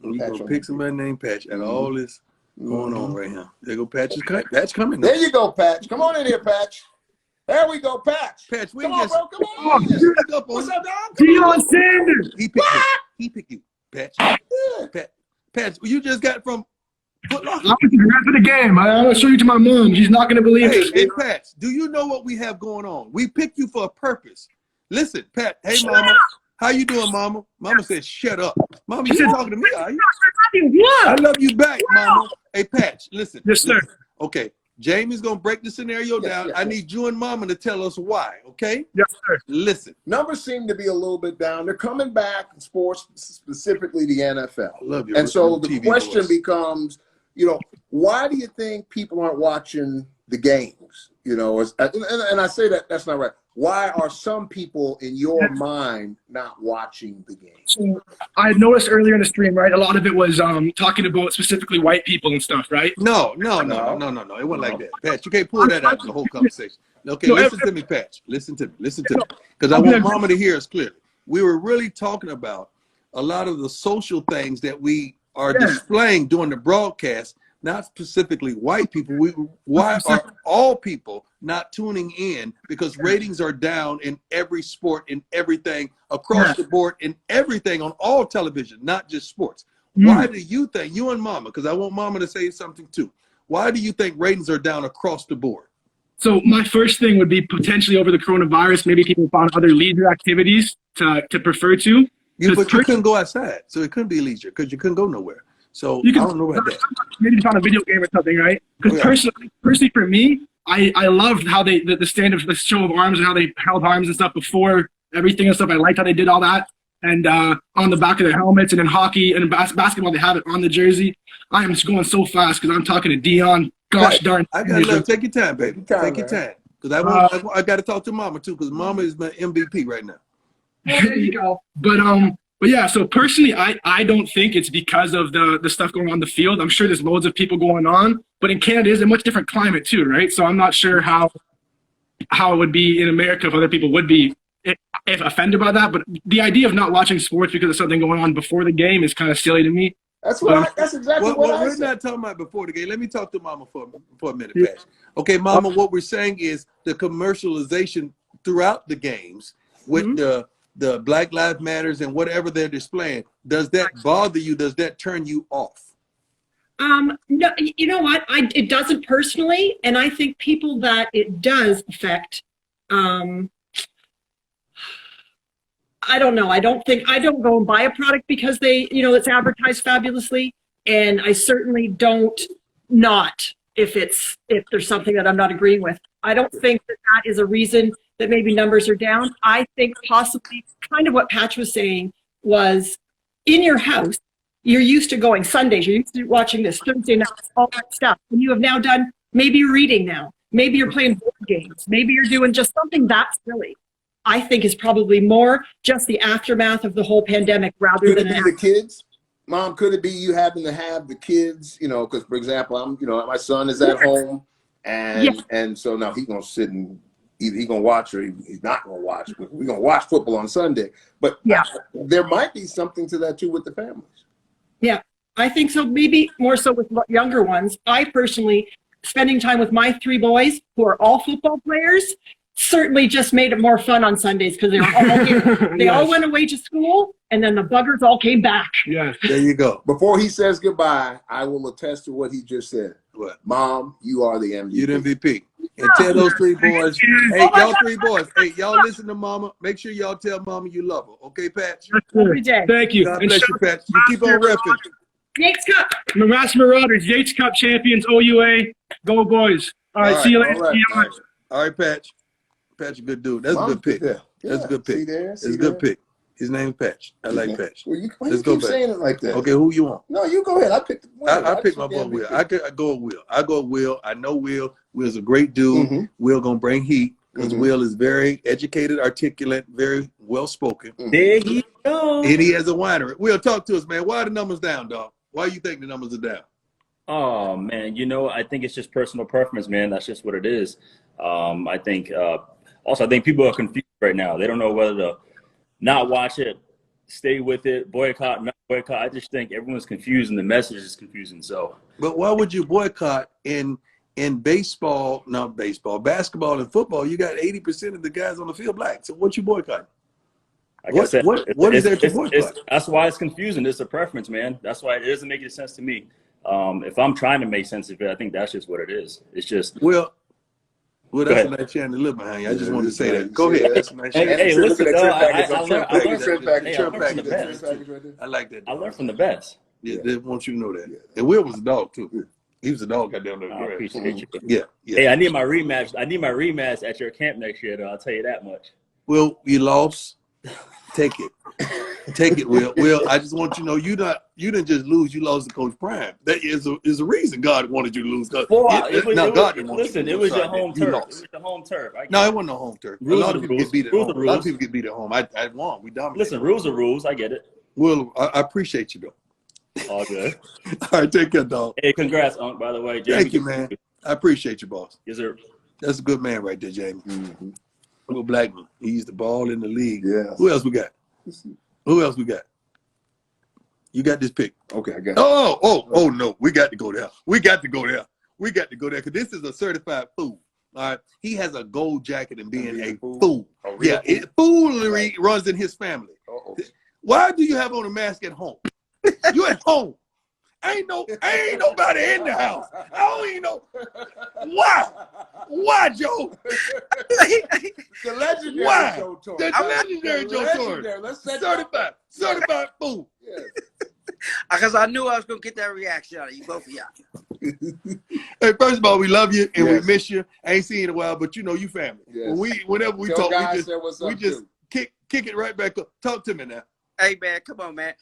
You gonna pick somebody named Patch. Out of all this going on right here, there go Patch. Patch coming. Now. There you go, Patch. Come on in here, Patch. There we go, Patch. Patch, we come on, bro. Come on. What's up, dog? Deion Sanders. He picked you. He picked you, Patch. Yeah. Patch, you just got from Foot Locker. I'm the rest of the game. I'm gonna show you to my mom. She's not gonna believe it. Hey, Patch, do you know what we have going on? We picked you for a purpose. Listen, Pat. Hey, Mama. How you doing, Mama? Mama said, "Shut up." Mama, you talking to me? Are you? I love you back, Mama. Hey, Patch, listen. Yes, sir. Listen. Okay, Jamie's gonna break the scenario down. Yes. I need you and Mama to tell us why. Okay? Yes, sir. Listen. Numbers seem to be a little bit down. They're coming back in sports, specifically the NFL. I love you. And so the question becomes, why do you think people aren't watching the games? And I say that's not right. Why are some people in your mind not watching the game? So I had noticed earlier in the stream, right? A lot of it was talking about specifically white people and stuff, right? No. It wasn't like that. Patch, you can't pull that out in the whole conversation. Okay, listen to me, Patch. Listen to me. Because I want Mama to hear us clearly. We were really talking about a lot of the social things that we are displaying during the broadcast, not specifically white people. Why are all people not tuning in? Because ratings are down in every sport, in everything, across the board, in everything on all television, not just sports. Why do you think, you and Mama, because I want Mama to say something too, why do you think ratings are down across the board? So my first thing would be potentially over the coronavirus, maybe people found other leisure activities to prefer to. But you couldn't go outside, so it couldn't be leisure because you couldn't go nowhere. So I don't know about that. Maybe found a video game or something, right? Because personally for me, I loved how the stand of the show of arms and how they held arms and stuff before everything and stuff. I liked how they did all that. And on the back of their helmets, and in hockey and in basketball, they have it on the jersey. I am just going so fast because I'm talking to Deion. Gosh darn. I got to take your time, baby. Take your time. Because I got to talk to Mama too, because Mama is my MVP right now. There you go. But yeah, so personally, I don't think it's because of the stuff going on the field. I'm sure there's loads of people going on, but in Canada is a much different climate too, right? So I'm not sure how it would be in America if other people would be if offended by that. But the idea of not watching sports because of something going on before the game is kind of silly to me. That's exactly what I said. We're not talking about before the game. Let me talk to Mama for a minute, Patch. Okay, Mama, what we're saying is the commercialization throughout the games with the Black Lives Matters and whatever they're displaying, does that bother you? Does that turn you off? No, you know what? It doesn't personally, and I think people that it does affect. I don't know. I don't go and buy a product because it's advertised fabulously, and I certainly don't not if there's something that I'm not agreeing with. I don't think that is a reason that maybe numbers are down. I think possibly kind of what Patch was saying was in your house, you're used to going Sundays, you're used to watching this Thursday nights, all that stuff. And you have now done, maybe you're reading now, maybe you're playing board games, maybe you're doing just something that silly. I think is probably more just the aftermath of the whole pandemic rather than the kids. Mom, could it be you happen to have the kids, because for example, my son is at home and so now he's going to sit and either he's going to watch or he's not going to watch. We're going to watch football on Sunday. But there might be something to that too with the families. Yeah, I think so. Maybe more so with younger ones. I personally, spending time with my 3 boys who are all football players, certainly just made it more fun on Sundays because they were all here. They all went away to school, and then the buggers all came back. Yes. There you go. Before he says goodbye, I will attest to what he just said. What? Mom, you are the MVP. You're the MVP. And tell those 3 boys, hey, y'all 3 boys, hey, y'all listen to Mama. Make sure y'all tell Mama you love her. Okay, Patch? Every day. Thank you. God bless you, Patch. You keep on repping. Yates Cup. Nebraska Marauders, Yates Cup champions, OUA. Go boys. All right, see you later. All right, Patch. Patch, a good dude. That's a good pick. Yeah. That's a good pick. See there? That's a good pick. His name's Patch. I like Patch. Well, why Let's you go keep back. saying it like that? Okay, who you want? No, you go ahead. I picked I picked my boy Will. I go with Will. I go with Will. I know Will. Will's a great dude. Will gonna bring heat because Will is very educated, articulate, very well spoken. There he goes. And he has a winery. Will, talk to us, man. Why are the numbers down, dog? Why you think the numbers are down? Oh man, I think it's just personal preference, man. That's just what it is. I think also I think people are confused right now. They don't know whether to not watch it, stay with it, boycott, not boycott. I just think everyone's confused and the message is confusing. So, but why would you boycott in baseball, not baseball, basketball and football? You got 80% of the guys on the field black. So what you boycotting? Like I said, what is there to boycott? That's why it's confusing. It's a preference, man. That's why it doesn't make any sense to me. If I'm trying to make sense of it, I think that's just what it is. It's just well, that's a nice channel to live behind you. I just wanted to say that. Go ahead. That's a nice hey, listen, I like that. I learned from the best. Yeah, they want you to know that. And Will was a dog too. He was a dog out there. I appreciate you. Yeah. Hey, I need my rematch. I need my rematch at your camp next year, though. I'll tell you that much. Well, you lost. Take it. Take it, Will. Will, I just want you to know you didn't just lose, you lost to Coach Prime. That is a reason God wanted you to lose. God didn't want you to lose. It was your home turf. It was your home turf. No, it wasn't no home turf. A lot of people get beat at home. A lot of people get beat at home. I won. We dominated. Listen, rules are rules. I get it. Will, I appreciate you, though. All good. All right, take care, dog. Hey, congrats, Unc, by the way. Jamie, thank you, man. I appreciate you, boss. Yes, sir. That's a good man right there, Jamie. Little black man. He's the ball in the league. Yeah. Who else we got? Who else we got? You got this pick. Okay, I got it. Oh, no. We got to go there. We got to go there because this is a certified fool. All right. He has a gold jacket and being a fool. Oh, yeah. Foolery runs in his family. Why do you have on a mask at home? You at home. Ain't nobody in the house. I don't even know. Why, Joe? The legendary Joe Torre. The legendary Joe Torre. Let's certified fool. Because I knew I was going to get that reaction out of you, both of y'all. Hey, first of all, we love you and we miss you. I ain't seen you in a while, but you know you family. Yes. Whenever we talk, we just kick it right back up. Talk to me now. Hey, man, come on, man.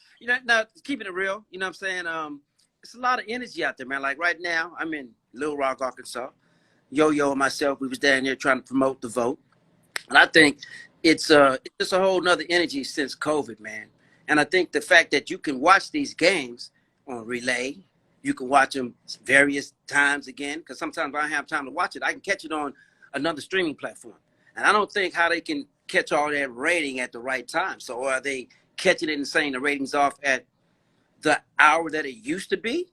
Now, keeping it real, you know what I'm saying? It's a lot of energy out there, man. Like right now, I'm in Little Rock, Arkansas. Yo-Yo and myself, we was down there trying to promote the vote. And I think it's just a whole nother energy since COVID, man. And I think the fact that you can watch these games on relay, you can watch them various times again, because sometimes I don't have time to watch it. I can catch it on another streaming platform. And I don't think how they can catch all that rating at the right time. So are they catching it and saying the ratings off at the hour that it used to be?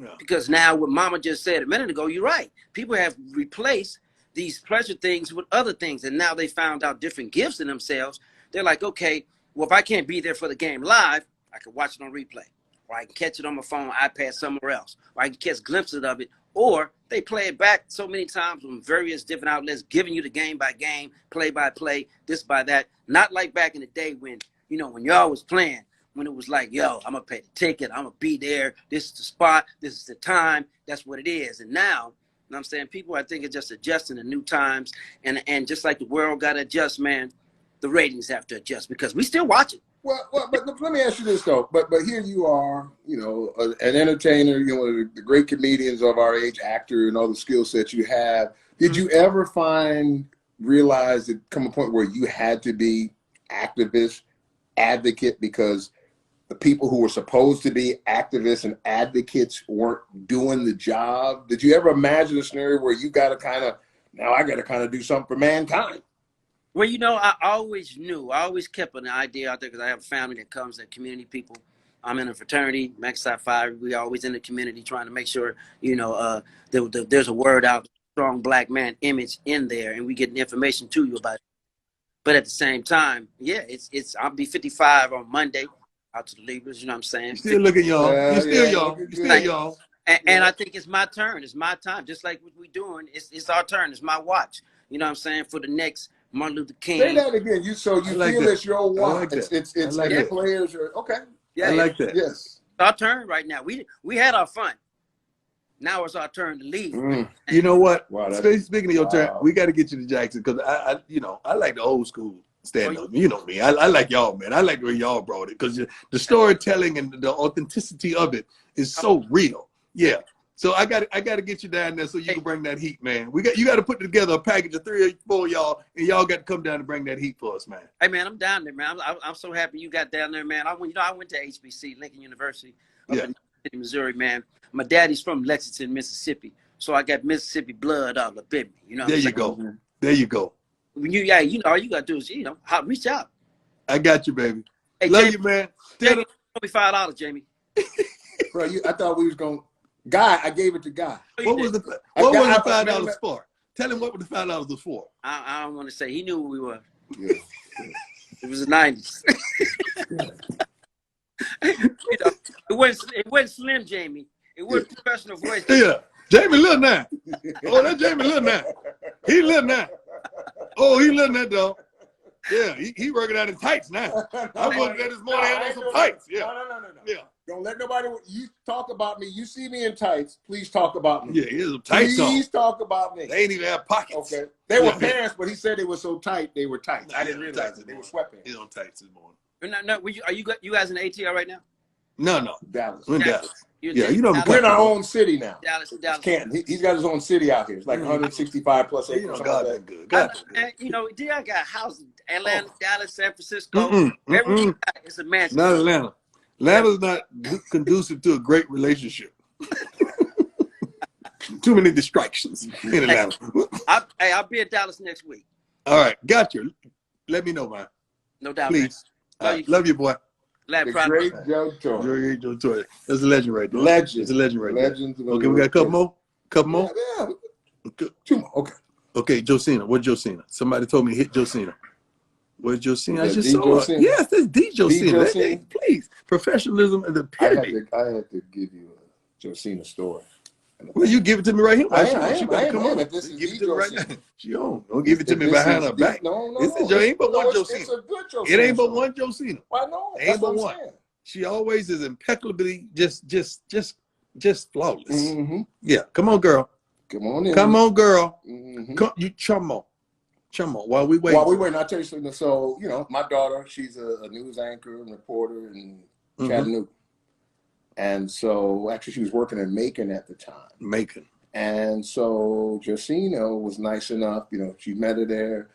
Yeah. Because now what Mama just said a minute ago, you're right. People have replaced these pleasure things with other things, and now they found out different gifts in themselves. They're like, okay, well, if I can't be there for the game live, I can watch it on replay, or I can catch it on my phone, iPad, somewhere else, or I can catch glimpses of it, or they play it back so many times on various different outlets, giving you the game by game, play by play, this by that. Not like back in the day when, when y'all was playing, when it was like, yo, I'm going to pay the ticket. I'm going to be there. This is the spot. This is the time. That's what it is. And now, you know what I'm saying, people, I think, are just adjusting to new times. And just like the world got to adjust, man, the ratings have to adjust because we still watch it. Well, but let me ask you this, though. But here you are, an entertainer, the great comedians of our age, actor, and all the skill sets you have. Did you ever realize that come a point where you had to be advocate because the people who were supposed to be activists and advocates weren't doing the job? Did you ever imagine a scenario where you got to do something for mankind? Well, I always knew. I always kept an idea out there because I have a family that comes at community people. I'm in a fraternity, Max Psi Phi. We always in the community trying to make sure, there's a word out, strong black man image in there, and we get information to you about it. But at the same time, yeah, I'll be 55 on Monday. Out to the Libras, you know what I'm saying? Still looking young. You're still young. You're still young. And I think it's my turn. It's my time. Just like what we're doing, it's our turn. It's my watch. You know what I'm saying? For the next Martin Luther King. Say that again. You feel it's your watch. It's the players are okay. Yeah, I like that. Yes. It's our turn right now. We had our fun. Now it's our turn to lead. You know what? Wow, Speaking of your turn, we got to get you to Jackson because I like the old school. stand up. You know me. I like y'all, man. I like the way y'all brought it because the storytelling and the authenticity of it is so real. Yeah. So I got to get you down there so you can bring that heat, man. You got to put together a package of 3 or 4 of y'all, and y'all got to come down and bring that heat for us, man. Hey, man, I'm down there, man. I'm so happy you got down there, man. I went to HBC, Lincoln University, up in Missouri, man. My daddy's from Lexington, Mississippi, so I got Mississippi blood all up in me. You know. There you go. There you go. When all you gotta do is reach out. I got you, baby. Hey, love Jamie, you, man. Jamie, me $5, Jamie. Bro, I thought we was going. Guy, I gave it to Guy. What was the $5 for? Tell him what the $5 was for. I don't want to say. He knew who we were. Yeah. It was the 90s. It wasn't Slim Jamie. It wasn't professional voice. Yeah, Jamie little now. Oh, that Jamie little now. He little now. Oh, he little now, though. Yeah, he working out in tights now. I worked at this morning in some tights. Yeah. No. Yeah. Don't let nobody. You talk about me. You see me in tights. Please talk about me. Yeah, he is tights. Please talk about me. They ain't even have pockets. Okay. They were pants, but he said they were so tight. They were tights. I didn't realize it. They were sweatpants. He's on tights this morning. Are you guys in ATL right now? No. Dallas. We're in Dallas. Yeah, we're in our own city now. Dallas. Canton. He's got his own city out here. It's like 165 plus acres. God, that good. God, I got houses in Atlanta, Dallas, San Francisco. Everywhere you got is a mansion. Not Atlanta. Atlanta's not conducive to a great relationship. Too many distractions in Atlanta. I'll be in Dallas next week. All right, got you. Let me know, man. No doubt, please. Love you, boy. Great Joe Torre. That's a legend right there. Legend. It's a legend right Legend. there. Okay, we got a couple more? Yeah. 2 more. Okay. Okay, Josina. What's Josina? Somebody told me to hit Josina. Where's Josina? I just saw Josina? Yes, that's D. Josina. Hey, please. Professionalism and the epitome. I had to give you a Josina story. Well, you give it to me right here. I am. This is give it the to me right Josina. now. Don't give it to me behind her back. No. It ain't but one Josina. It's a good Josina. It ain't but one Josina. Why not? Ain't but one. She always is impeccably just flawless. Mm-hmm. Yeah, come on, girl. Come on in. Come on, girl. Mm-hmm. Come, you chum on. While we wait. I'll tell you something. So, my daughter, she's a news anchor and reporter in Chattanooga. And so, actually, she was working in Macon at the time. Macon. And so, Josina was nice enough, she met her there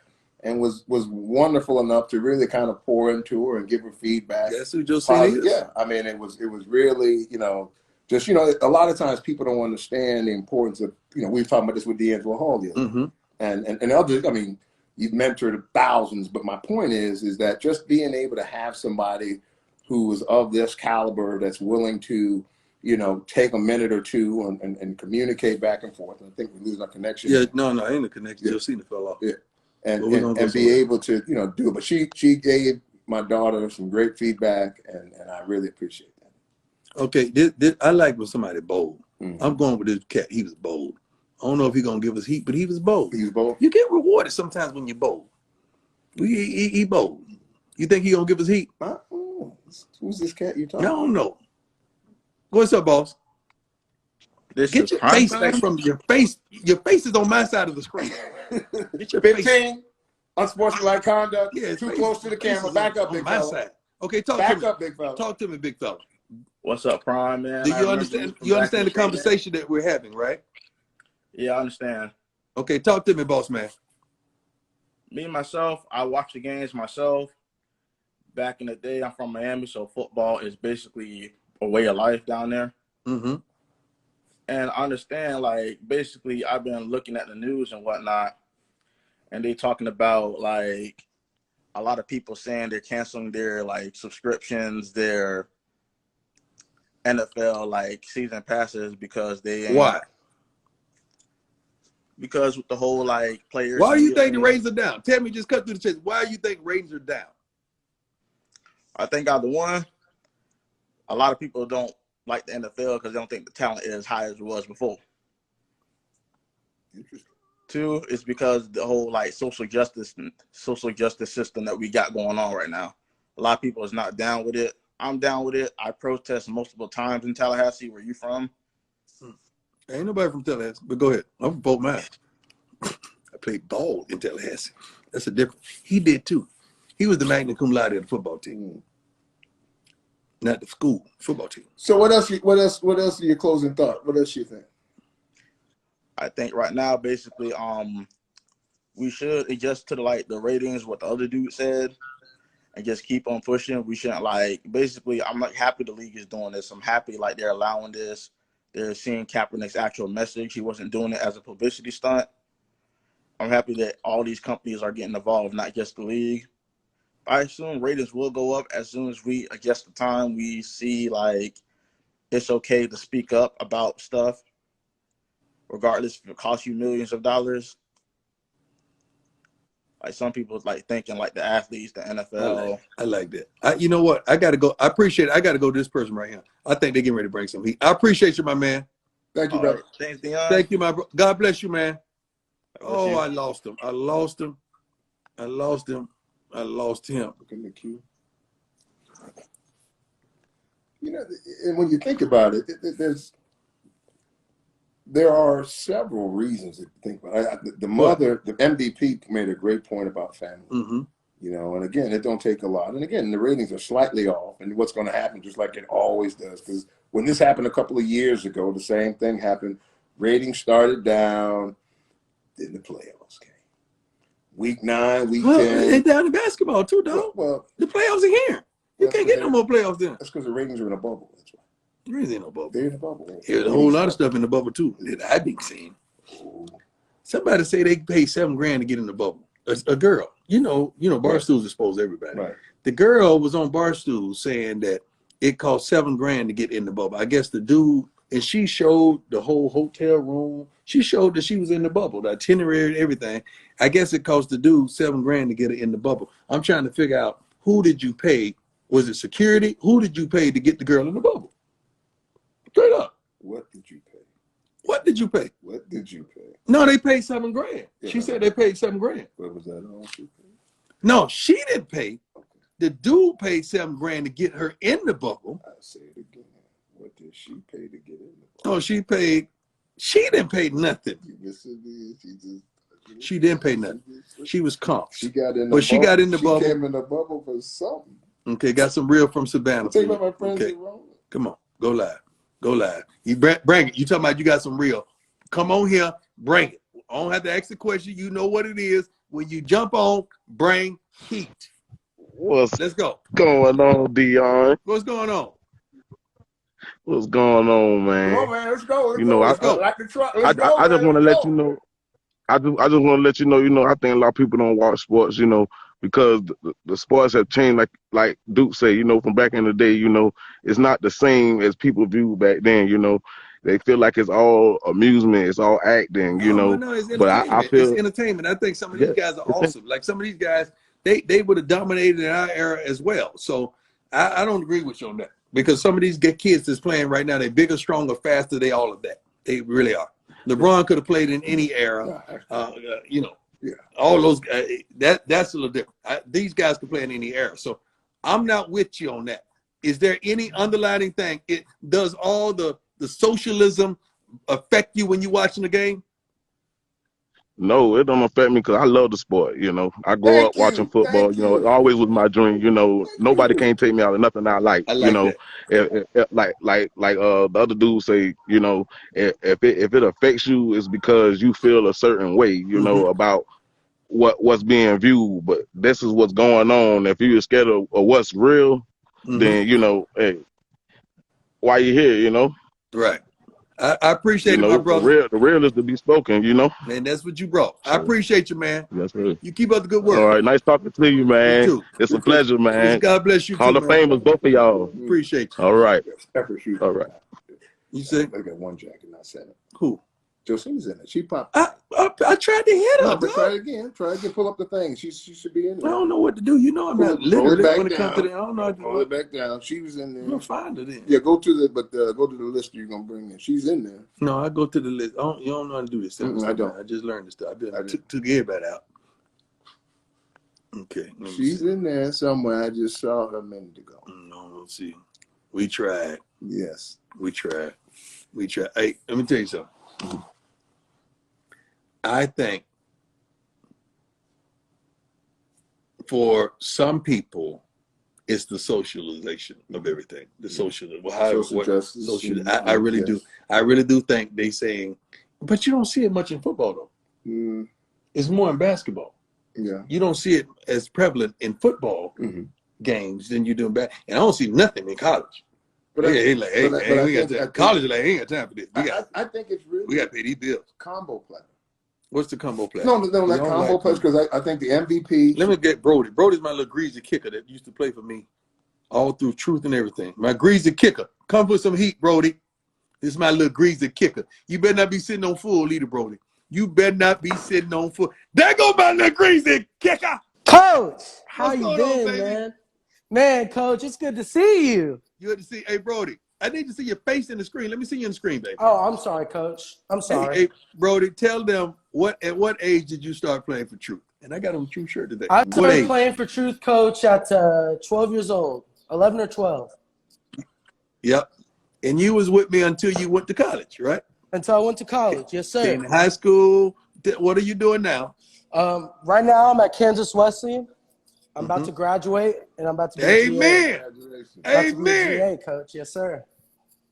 and was wonderful enough to really kind of pour into her and give her feedback. That's who Josina is? Yeah. I mean, it was really, just, a lot of times people don't understand the importance of, we were talking about this with D'Angelo Hall the other day. And others, I mean, you've mentored thousands, but my point is that just being able to have somebody who is of this caliber that's willing to, take a minute or two and communicate back and forth. I think we lose our connection. Yeah, no, ain't a connection. Josina fell off. Yeah, and be able to, do it. But she gave my daughter some great feedback, and I really appreciate that. Okay, I like when somebody bold. I'm going with this cat. He was bold. I don't know if he's going to give us heat, but he was bold. He was bold. You get rewarded sometimes when you're bold. He bold. You think he going to give us heat? Who's this cat you talking about? I don't know. What's up, boss? Get your face back from your face. Your face is on my side of the screen. Get your 15, unsportsmanlike conduct. Yeah, too close to the camera. Back up, big fella. On my side. Okay, back up, big fella. Talk to me, big fella. What's up, Prime, man? Do you understand? You understand the conversation that we're having, right? Yeah, I understand. Okay, talk to me, boss man. Me, myself, I watch the games myself. Back in the day, I'm from Miami, so football is basically a way of life down there. Mm-hmm. And I understand, like, basically, I've been looking at the news and whatnot, and they talking about, like, a lot of people saying they're canceling their, like, subscriptions, their NFL, like, season passes because they ain't. Why? Because with the whole, like, players. Why do you think the ratings are down? Tell me, just cut through the chase. Why do you think ratings are down? I think either one, a lot of people don't like the NFL because they don't think the talent is as high as it was before. Interesting. Two, it's because the whole, like, social justice system that we got going on right now. A lot of people is not down with it. I'm down with it. I protest multiple times in Tallahassee. Where you from? Ain't nobody from Tallahassee, but go ahead. I'm from Fort Myers. I played ball in Tallahassee. That's a difference. He did too. He was the magna cum laude of the football team, not the school football team. So what else? What else? Are your closing thought? What else you think? I think right now, basically, we should adjust to the ratings, what the other dude said, and just keep on pushing. We shouldn't basically. I'm like happy the league is doing this. I'm happy they're allowing this. They're seeing Kaepernick's actual message. He wasn't doing it as a publicity stunt. I'm happy that all these companies are getting involved, not just the league. I assume ratings will go up as soon as we adjust the time. We see it's okay to speak up about stuff, regardless if it costs you millions of dollars. Some people thinking the athletes, the NFL. I like that. You know what? I got to go. I appreciate it. I got to go to this person right here. I think they're getting ready to bring some heat. I appreciate you, my man. Thank you, brother. Thanks, Dion. Thank you, my bro. God bless you, man. Oh, I lost him. I lost him. Look in the queue. And when you think about it, there are several reasons to think about it. The mother, the MVP, made a great point about family. Mm-hmm. And again, it don't take a lot. And again, the ratings are slightly off. And what's going to happen, just like it always does, because when this happened a couple of years ago, the same thing happened. Ratings started down, then the playoffs came. Week 9, week 10. It's down in basketball too, dog. Well, the playoffs are here. You can't get no more playoffs then. That's because the ratings are in a bubble. That's why. There ain't no bubble. They're in a bubble. There's a whole lot of stuff in the bubble too that I've been seeing. Somebody say they pay $7,000 to get in the bubble. A girl, Barstool's exposed everybody. Right. The girl was on Barstool saying that it cost $7,000 to get in the bubble. I guess the dude, and she showed the whole hotel room. She showed that she was in the bubble, the itinerary and everything. I guess it cost the dude $7,000 to get her in the bubble. I'm trying to figure out, who did you pay? Was it security? Who did you pay to get the girl in the bubble? Straight up. What did you pay? What did you pay? What did you pay? No, they paid $7,000. Yeah, She said they paid $7,000. What was that all she paid? No, she didn't pay. The dude paid $7,000 to get her in the bubble. I'll say it again. What did she pay to get in the bubble? Oh, she didn't pay nothing. She didn't pay nothing. She was comped. She got in the but bubble. She got in the bubble. She came in the bubble for something. Okay, got some real from Savannah. Tell you about my friends okay. in Rome. Come on, go live. Go live. You bring it. You talking about you got some real. Come on here, bring it. I don't have to ask the question. You know what it is. When you jump on, bring heat. Let's go. Going on, Dion? What's going on? What's going on, man? Come on, man. Let's go. Let's go. I just want to let you know. I just want to let you know. I think a lot of people don't watch sports, because the sports have changed. Like Duke say, from back in the day, it's not the same as people view back then. They feel like it's all amusement, it's all acting, No, it's But I feel it's entertainment. I think some of these guys are awesome. Like some of these guys, they would have dominated in our era as well. So I don't agree with you on that, because some of these kids that's playing right now, they're bigger, stronger, faster. They all of that. They really are. LeBron could have played in any era. Yeah. All those that's a little different. These guys can play in any era. So I'm not with you on that. Is there any underlying thing? Does all the socialism affect you when you're watching the game? No, it don't affect me because I love the sport. I grew up watching football. It always was my dream. Nobody can't take me out of nothing I like. Like the other dudes say, if it affects you, it's because you feel a certain way, about what's being viewed. But this is what's going on. If you're scared of what's real, then hey, why you here? Right. I appreciate it, my brother. The real is to be spoken, And that's what you brought. I appreciate you, man. That's right. You keep up the good work. All right, nice talking to you, man. You too. It's a pleasure, man. God bless you too, Hall of Famers, both of y'all. Appreciate you. All right. All right. You see? I got one jacket, not 7. Who? Josina's in it. She popped. I tried to hit her. No, but try it again. Try again. Pull up the thing. She should be in there. I don't know what to do. I'm not literally when it comes to that. I don't know. Pull it back down. She was in there. I'm gonna find her then. Yeah, go to the list you're gonna bring in. She's in there. No, I go to the list. You don't know how to do this. I don't. I just learned this stuff. I took everybody out. Okay. She's in there somewhere. I just saw her a minute ago. No, let's see. We tried. Yes. We tried. Hey, let me tell you something. I think for some people, it's the socialization of everything. The social, Social justice. social. I really do. I really do think they saying, but you don't see it much in football though. It's more in basketball. Yeah. You don't see it as prevalent in football games than you do in basketball. And I don't see nothing in college. But we got time. College is like, ain't got time for this. I think it's really we got to pay these bills. Combo play. What's the combo play? No, not combo plays, because I think the MVP. Let me get Brody. Brody's my little greasy kicker that used to play for me all through truth and everything. My greasy kicker. Come put some heat, Brody. This is my little greasy kicker. You better not be sitting on full either, Brody. You better not be sitting on full. There go my little greasy kicker. Coach, how What's you going been, on, baby? man? Man, Coach, it's good to see you. You had to see, hey, Brody, I need to see your face in the screen. Let me see you in the screen, baby. Oh, I'm sorry, Coach. I'm sorry. Hey, Brody, tell them at what age did you start playing for Truth? And I got on a Truth shirt today. I started playing for Truth, Coach, at 12 years old, 11 or 12. Yep. And you was with me until you went to college, right? Until I went to college, yes, sir. In high school, what are you doing now? Right now, I'm at Kansas Wesleyan. I'm about to graduate, and I'm about to be a Amen. GA. GA, Coach. Yes, sir.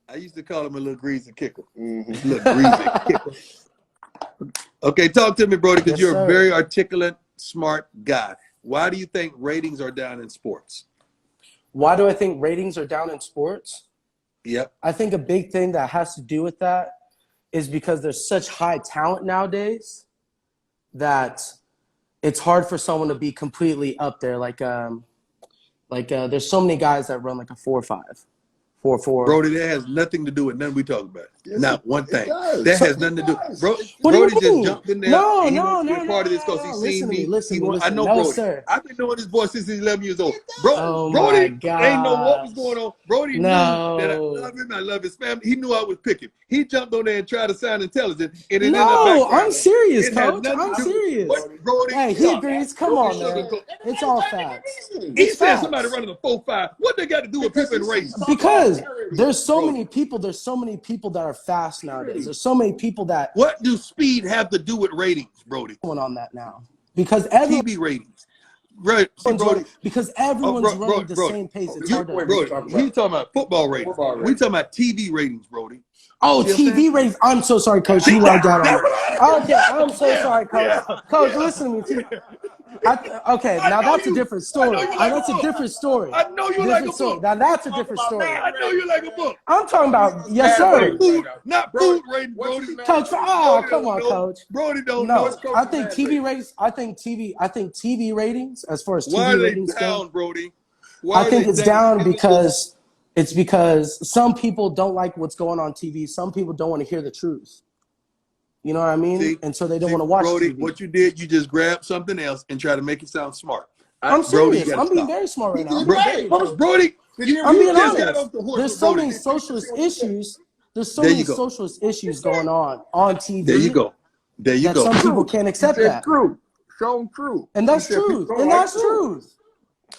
I used to call him a little greasy kicker. Little greasy kicker. Okay, talk to me, Brody, because you're a very articulate, smart guy. Why do you think ratings are down in sports? Why do I think ratings are down in sports? Yep. I think a big thing that has to do with that is because there's such high talent nowadays that it's hard for someone to be completely up there. There's so many guys that run like a 4.5, 4.4. Brody, that has nothing to do with nothing we talk about. Yes, Not one thing. does. That has nothing to do. Brody just jumped in there. No, and he no, wants to be no, a part of this no, because no. he's seen me. Listen to me. I know No, Brody. sir. I've been knowing this boy since he's 11 years old. Oh, Brody my God. ain't know what was going on. Brody No. knew that I love him. I love his family. He knew I was picking. He jumped on there and tried to sound intelligent. And it ended up No, backfiring. I'm serious, It had Coach. nothing I'm to do- serious. What, Brody? Hey, he Stop. agrees. Come on, man. It's all facts. He It's said facts. somebody running a 4.5. What they got to do with people in race? Because there's so many people that are fast nowadays. There's so many people that What do speed have to do with ratings, Brody? going on that now. Because everyone TV ratings. Right, see, Brody. because everyone's running the same pace. It's hard to Brody, he talking about football ratings. We talking about TV ratings, Brody. Oh, See what I'm TV saying? ratings. I'm so sorry, Coach. You lied down on me. Okay, I'm so sorry, Coach. Coach, listen to me. Okay, now that's a different story. That's a different story. I know you like a book. Now that's a different story. I know you like a book. I'm talking about, yes, sir. Not food rating, Brody. Coach, come on, Coach. Brody don't No, know. I think TV ratings. I think TV ratings, as far as Why are TV they ratings down, go, Brody? Why I are think they it's down because some people don't like what's going on TV. Some people don't want to hear the truth. You know what I mean? See, and so they don't want to watch Brody, TV. what you did, you just grabbed something else and try to make it sound smart. I'm Brody, serious. I'm being very smart right now. Brody, I'm being just got off honest. the horse There's with so Brody. many socialist issues. There's so There many you go. socialist issues going on TV. There you go. There you that go. some people can't accept that. True. Show them true. And that's truth. And that's truth.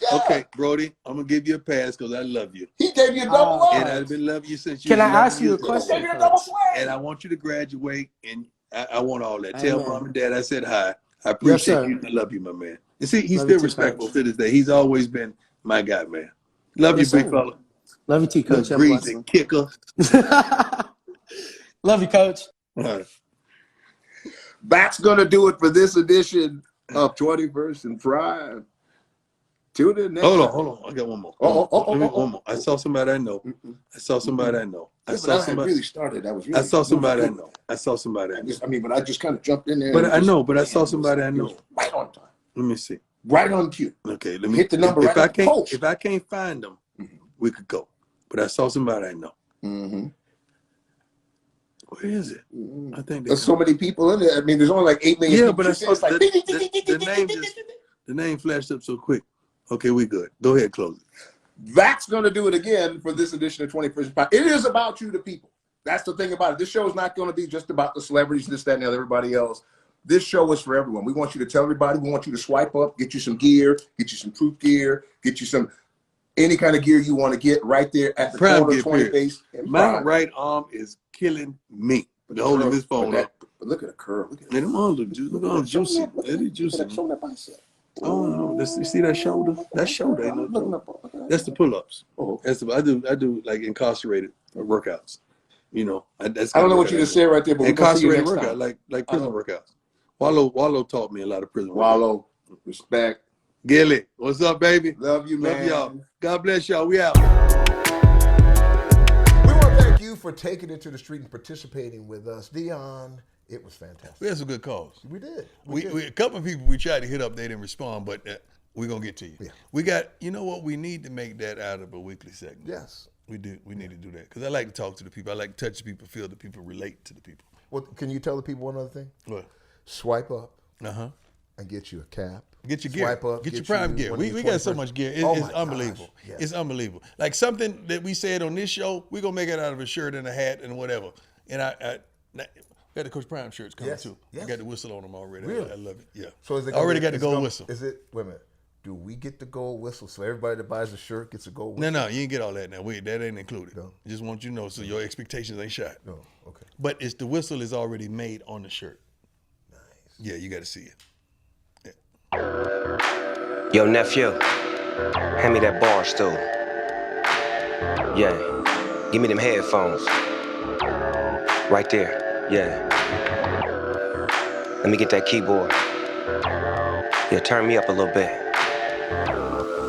Yeah. Okay, Brody, I'm gonna give you a pass because I love you. He gave you a double up. And I've been loving you since you Can was I 11 ask you a years old. question, Coach? And I want you to graduate, and I want all that. Amen. Tell mom and dad I said hi. I appreciate sir. you. I love you, my man. And see, he's Love you still too, respectful Coach. to this day. He's always been my guy, man. Love Yes, you, big sir. fella. Love you too, Coach. Little greasy kicker. Love you, Coach. All right. That's going to do it for this edition of 21st and Friday. Tune in next Hold time. on. I got one more. One more. I saw somebody I know. I saw somebody I know. I saw somebody. really started. That was really I saw somebody I know. I saw somebody I know. but I just kind of jumped in there. But and I just- know. But I saw somebody I know. Right on time. Let me see. Right on cue. Okay, let me Hit the number If right I at the can't, post. if I can't find them, we could go. But I saw somebody I know. Mm-hmm. Where is it? I think There's so many people in there. I mean, there's only like 8 million. Yeah, people. but I saw It's like the name flashed up so quick. Okay, we good. Go ahead, close it. That's going to do it again for this edition of 21st Pie. It is about you, the people. That's the thing about it. This show is not going to be just about the celebrities, this, that, and the other, everybody else. This show is for everyone. We want you to tell everybody. We want you to swipe up, get you some gear, get you some truth gear, get you some any kind of gear you want to get right there at the Prime corner gear, of 20 period. base. My right arm is killing me. But holding his phone up. But look at the curve. Look at Man, them arms look juicy. Look at them juicy. They juicy. Show that bicep. Oh no! You see that shoulder? That shoulder ain't no joke. That's the pull-ups. Oh. That's I do like incarcerated workouts. You know, that's I don't know what you just said right there, but we're gonna see you incarcerated next workout, time. like prison workouts. Wallow taught me a lot of prison workouts. Wallow, respect. Gilly, what's up, baby? Love you, man. Love y'all. God bless y'all. We out. We want to thank you for taking it to the street and participating with us. Dion, it was fantastic. We had some good calls. We did. We a couple of people we tried to hit up, they didn't respond, but we're going to get to you. Yeah. We got, you know what, we need to make that out of a weekly segment. Yes. We do. We need to do that because I like to talk to the people. I like to touch the people, feel the people, relate to the people. Well, can you tell the people one other thing? What? Swipe up and get you a cap. Get your gear. Swipe up. Get your prime gear. We got so much gear. It's unbelievable. Yes. It's unbelievable. Like something that we said on this show, we're going to make it out of a shirt and a hat and whatever. And I got the Coach Prime shirts coming too. Yes. I got the whistle on them already. Really? I love it. Yeah. So is it I already got the gold whistle. Is it, wait a minute, do we get the gold whistle so everybody that buys a shirt gets a gold whistle? No, you ain't get all that now. That ain't included. No. I just want you to know so your expectations ain't shot. No, okay. But the whistle is already made on the shirt. Nice. Yeah, you got to see it. Yo, nephew, hand me that Barstool. Yeah, give me them headphones. Right there, yeah. Let me get that keyboard. Yeah, turn me up a little bit.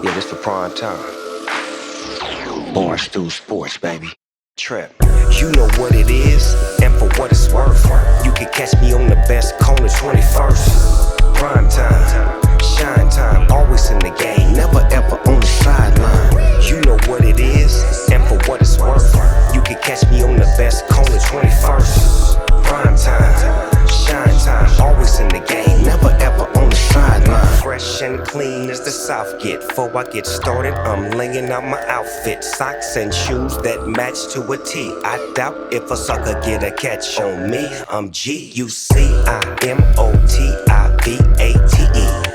Yeah, this for prime time. Barstool Sports, baby. Trip. You know what it is, and for what it's worth. You can catch me on the best corner 21st. Prime time, shine time, always in the game, never ever on the sideline. You know what it is, and for what it's worth. You can catch me on the best corner 21st. Prime time, shine time, always in the game, never ever on the sideline. Fresh and clean as the South get. Before I get started, I'm laying out my outfit. Socks and shoes that match to a T. I doubt if a sucker get a catch on me. I'm G-U-C-I-M-O-T-I-V-A-T-E.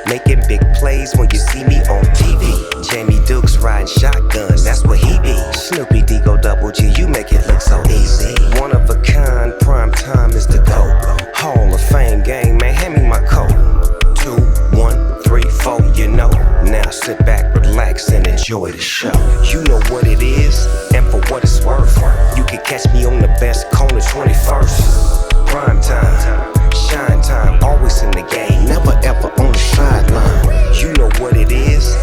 Making big plays when you see me on TV. Jamie Dukes riding shotgun, that's what he be. Snoopy D-Go Double G, you make it look so easy. One of a kind, prime time is the go. Hall of Fame gang, man, hand me my coat. 2, 1, 3, 4, you know. Now sit back, relax, and enjoy the show. You know what it is, and for what it's worth. You can catch me on the best corner 21st. Prime time, shine time, always in the game, never ever on the sideline. You know what it is,